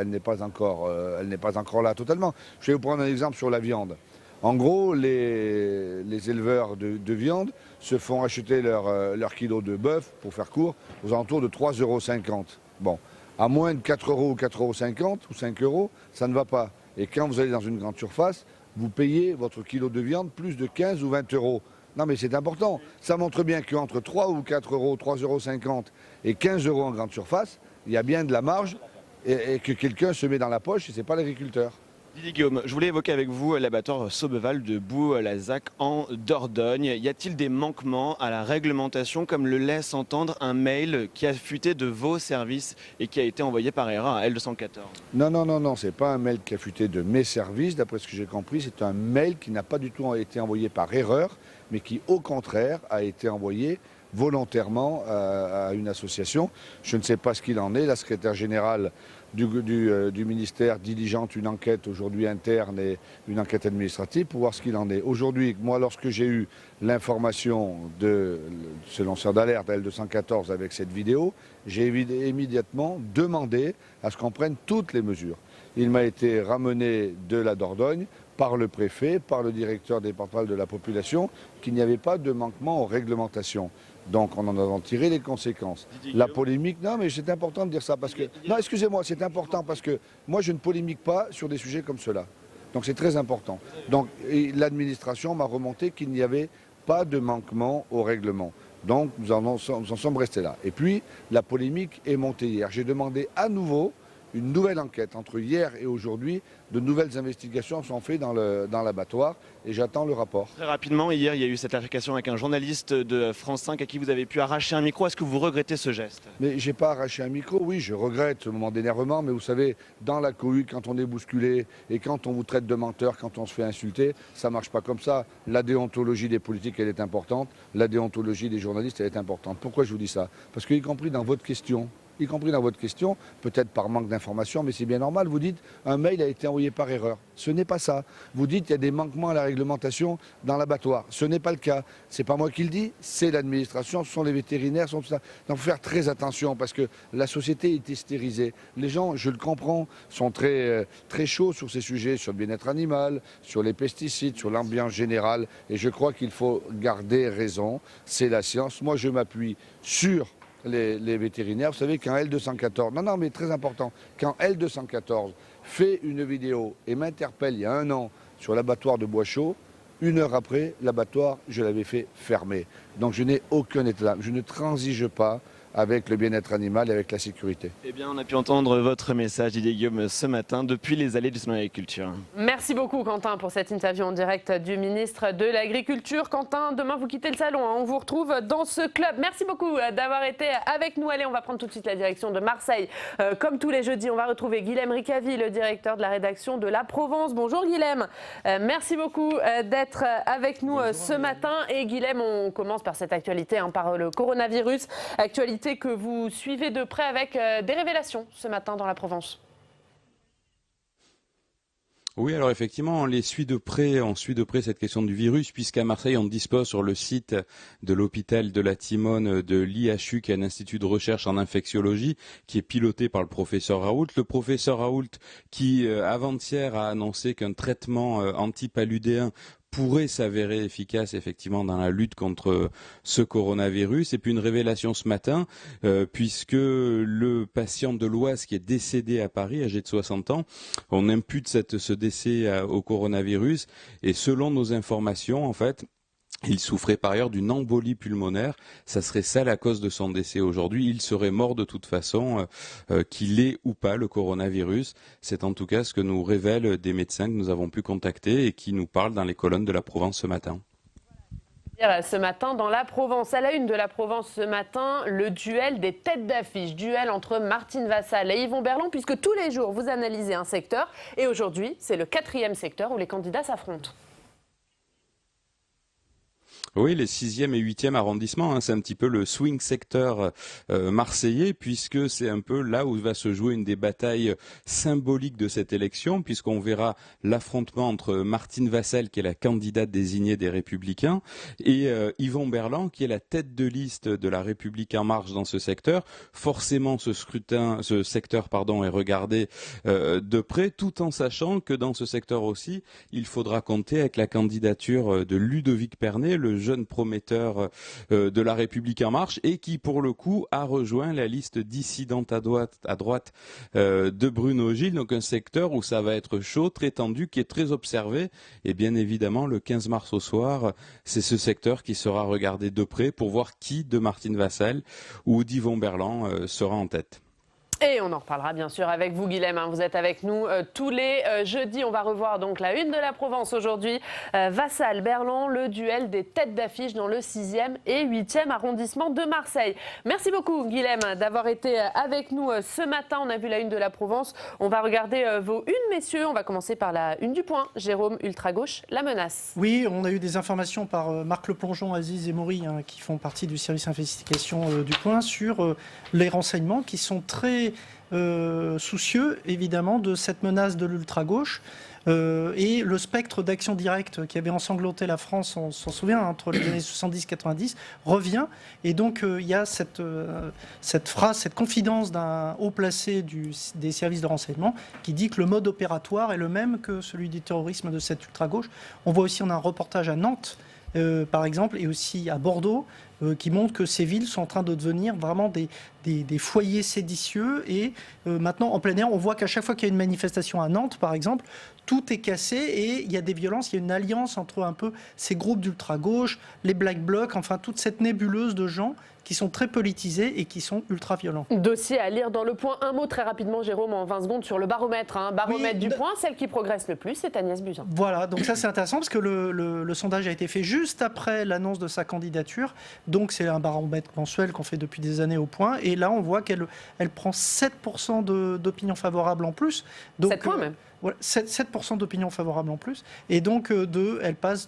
Speaker 23: là totalement. Je vais vous prendre un exemple sur la viande. En gros, les éleveurs de viande se font acheter leur kilo de bœuf, pour faire court, aux alentours de 3,50 €. Bon, à moins de 4 € ou 4,50 € ou 5 €, ça ne va pas. Et quand vous allez dans une grande surface, vous payez votre kilo de viande plus de 15 ou 20 €. Non mais c'est important. Ça montre bien qu'entre 3 ou 4 €, 3,50 € et 15 € en grande surface, il y a bien de la marge et que quelqu'un se met dans la poche et ce n'est pas l'agriculteur.
Speaker 22: Didier Guillaume, je voulais évoquer avec vous l'abattoir Saubeval de Boues-la-Zac en Dordogne. Y a-t-il des manquements à la réglementation, comme le laisse entendre un mail qui a fuité de vos services et qui a été envoyé par erreur à L214?
Speaker 23: Non, c'est pas un mail qui a fuité de mes services, d'après ce que j'ai compris, c'est un mail qui n'a pas du tout été envoyé par erreur, mais qui au contraire a été envoyé volontairement à une association. Je ne sais pas ce qu'il en est, la secrétaire générale du ministère diligente une enquête aujourd'hui interne et une enquête administrative pour voir ce qu'il en est. Aujourd'hui, moi, lorsque j'ai eu l'information de ce lanceur d'alerte à L214 avec cette vidéo, j'ai immédiatement demandé à ce qu'on prenne toutes les mesures. Il m'a été ramené de la Dordogne par le préfet, par le directeur départemental de la population, qu'il n'y avait pas de manquement aux réglementations. Donc on en a tiré les conséquences. La polémique, non mais c'est important de dire ça parce que... Non, excusez-moi, c'est important parce que moi je ne polémique pas sur des sujets comme cela. Donc c'est très important. Donc l'administration m'a remonté qu'il n'y avait pas de manquement au règlement. Donc nous en sommes restés là. Et puis la polémique est montée hier. J'ai demandé à nouveau une nouvelle enquête. Entre hier et aujourd'hui, de nouvelles investigations sont faites dans l'abattoir et j'attends le rapport.
Speaker 22: Très rapidement, hier, il y a eu cette altercation avec un journaliste de France 5 à qui vous avez pu arracher un micro. Est-ce que vous regrettez ce geste?
Speaker 23: Mais j'ai pas arraché un micro, oui, je regrette ce moment d'énervement, mais vous savez, dans la cohue, quand on est bousculé et quand on vous traite de menteur, quand on se fait insulter, ça marche pas comme ça. La déontologie des politiques, elle est importante. La déontologie des journalistes, elle est importante. Pourquoi je vous dis ça? Parce que, y compris dans votre question, peut-être par manque d'information, mais c'est bien normal, vous dites un mail a été envoyé par erreur. Ce n'est pas ça. Vous dites qu'il y a des manquements à la réglementation dans l'abattoir. Ce n'est pas le cas. C'est pas moi qui le dis, c'est l'administration, ce sont les vétérinaires, tout ça. Donc il faut faire très attention parce que la société est hystérisée. Les gens, je le comprends, sont très chauds sur ces sujets, sur le bien-être animal, sur les pesticides, sur l'ambiance générale. Et je crois qu'il faut garder raison. C'est la science. Moi, je m'appuie sur les vétérinaires. Vous savez, quand L214, non, mais très important, quand L214 fait une vidéo et m'interpelle il y a 1 an sur l'abattoir de Bois-Chaud, 1 heure après, l'abattoir, je l'avais fait fermer. Donc je n'ai aucun état d'âme. Je ne transige pas avec le bien-être animal et avec la sécurité.
Speaker 22: Eh bien, on a pu entendre votre message, Didier Guillaume, ce matin, depuis les allées du Salon de l'Agriculture.
Speaker 1: Merci beaucoup, Quentin, pour cette interview en direct du ministre de l'Agriculture. Quentin, demain, vous quittez le salon. On vous retrouve dans ce club. Merci beaucoup d'avoir été avec nous. Allez, on va prendre tout de suite la direction de Marseille. Comme tous les jeudis, on va retrouver Guilhem Ricavi, le directeur de la rédaction de La Provence. Bonjour, Guilhem. Merci beaucoup d'être avec nous ce matin. Et Guilhem, on commence par cette actualité, par le coronavirus. Actualité que vous suivez de près avec des révélations ce matin dans la Provence.
Speaker 3: Oui, alors effectivement, on suit de près cette question du virus, puisqu'à Marseille, on dispose sur le site de l'hôpital de la Timone de l'IHU, qui est un institut de recherche en infectiologie, qui est piloté par le professeur Raoult. Le professeur Raoult qui, avant-hier, a annoncé qu'un traitement antipaludéen pourrait s'avérer efficace effectivement dans la lutte contre ce coronavirus. Et puis une révélation ce matin, puisque le patient de l'Oise qui est décédé à Paris, âgé de 60 ans, on impute ce décès au coronavirus. Et selon nos informations, en fait, il souffrait par ailleurs d'une embolie pulmonaire. Ça serait ça la cause de son décès aujourd'hui. Il serait mort de toute façon, qu'il ait ou pas le coronavirus. C'est en tout cas ce que nous révèlent des médecins que nous avons pu contacter et qui nous parlent dans les colonnes de La Provence ce matin.
Speaker 1: Ce matin, dans La Provence, à la une de La Provence ce matin, le duel des têtes d'affiche. Duel entre Martine Vassal et Yvon Berland, puisque tous les jours, vous analysez un secteur. Et aujourd'hui, c'est le 4e secteur où les candidats s'affrontent.
Speaker 3: Oui, les 6e et 8e arrondissements, c'est un petit peu le swing secteur marseillais, puisque c'est un peu là où va se jouer une des batailles symboliques de cette élection, puisqu'on verra l'affrontement entre Martine Vassal, qui est la candidate désignée des Républicains, et Yvon Berland, qui est la tête de liste de la République En Marche dans ce secteur. Forcément, ce secteur est regardé de près, tout en sachant que dans ce secteur aussi, il faudra compter avec la candidature de Ludovic Pernet, le jeune prometteur de la République En Marche, et qui pour le coup a rejoint la liste dissidente à droite de Bruno Gilles, donc un secteur où ça va être chaud, très tendu, qui est très observé, et bien évidemment le 15 mars au soir, c'est ce secteur qui sera regardé de près pour voir qui de Martine Vassal ou d'Yvon Berland sera en tête.
Speaker 1: Et on en reparlera bien sûr avec vous, Guilhem. Vous êtes avec nous tous les jeudis. On va revoir donc la une de La Provence aujourd'hui. Vassal, Berland, le duel des têtes d'affiche dans le 6e et 8e arrondissement de Marseille. Merci beaucoup, Guilhem, d'avoir été avec nous ce matin. On a vu la une de La Provence. On va regarder vos unes, messieurs. On va commencer par la une du Point. Jérôme, ultra-gauche, la menace.
Speaker 19: Oui, on a eu des informations par Marc Leplongeon, Aziz et Maury, qui font partie du service investigation du Point, sur les renseignements qui sont très soucieux évidemment de cette menace de l'ultra-gauche et le spectre d'action directe qui avait ensanglanté la France, on s'en souvient, entre les années 70-90, revient. Et donc il y a cette phrase, cette confidence d'un haut placé des services de renseignement qui dit que le mode opératoire est le même que celui du terrorisme de cette ultra-gauche. On voit aussi, on a un reportage à Nantes, par exemple, et aussi à Bordeaux, qui montre que ces villes sont en train de devenir vraiment des foyers séditieux. Et maintenant, en plein air, on voit qu'à chaque fois qu'il y a une manifestation à Nantes, par exemple, tout est cassé et il y a des violences. Il y a une alliance entre un peu ces groupes d'ultra-gauche, les Black Blocs, enfin toute cette nébuleuse de gens qui sont très politisés et qui sont ultra-violents.
Speaker 1: Dossier à lire dans Le Point. Un mot très rapidement, Jérôme, en 20 secondes, sur le baromètre. Baromètre du Point, celle qui progresse le plus, c'est Agnès Buzyn.
Speaker 19: Voilà, donc ça c'est intéressant parce que le sondage a été fait juste après l'annonce de sa candidature. Donc c'est un baromètre mensuel qu'on fait depuis des années au Point. Et là, on voit qu'elle prend 7% d'opinion favorable en plus. Donc,
Speaker 1: 7 points même.
Speaker 19: Voilà, 7% d'opinion favorable en plus. Et donc, elle passe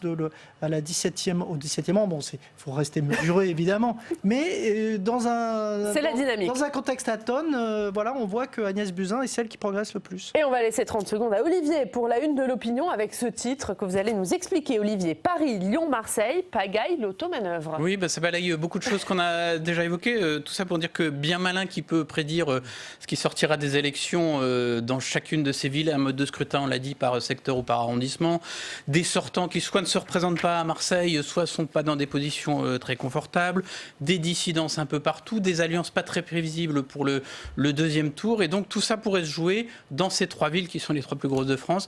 Speaker 19: à la 17e au 17e rang. Bon, il faut rester mesuré, évidemment. Mais dans
Speaker 1: la dynamique.
Speaker 19: Dans un contexte atone, voilà, on voit que Agnès Buzyn est celle qui progresse le plus.
Speaker 1: Et on va laisser 30 secondes à Olivier pour la une de l'opinion avec ce titre que vous allez nous expliquer, Olivier. Paris, Lyon, Marseille, pagaille l'automanœuvre.
Speaker 21: Oui, ça balaye beaucoup de choses qu'on a déjà évoquées. Tout ça pour dire que bien malin qui peut prédire ce qui sortira des élections dans chacune de ces villes, un mode de scrutin, on l'a dit, par secteur ou par arrondissement, des sortants qui soit ne se représentent pas à Marseille, soit ne sont pas dans des positions très confortables, des dissidences un peu partout, des alliances pas très prévisibles pour le deuxième tour. Et donc tout ça pourrait se jouer dans ces 3 villes qui sont les 3 plus grosses de France,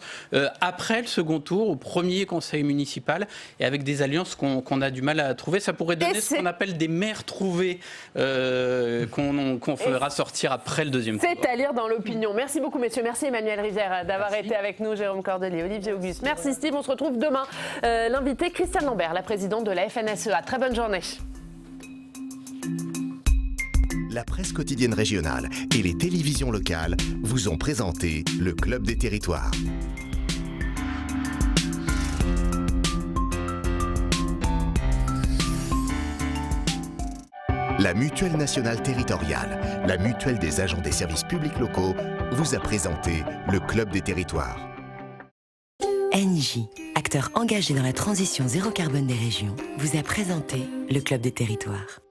Speaker 21: après le second tour, au premier conseil municipal, et avec des alliances qu'on a du mal à trouver. Ça pourrait donner ce qu'on appelle des maires trouvés, qu'on fera sortir après le deuxième tour.
Speaker 1: C'est à lire dans l'opinion. Merci beaucoup, messieurs. Merci Emmanuel Rivière d'avoir été avec nous, Jérôme Cordelier, Olivier Auguste. Merci Steve. On se retrouve demain. L'invité, Christiane Lambert, la présidente de la FNSEA. Très bonne journée.
Speaker 13: La presse quotidienne régionale et les télévisions locales vous ont présenté le Club des Territoires. La Mutuelle nationale territoriale, la mutuelle des agents des services publics locaux, vous a présenté le Club des Territoires.
Speaker 14: ENGIE, acteur engagé dans la transition zéro carbone des régions, vous a présenté le Club des Territoires.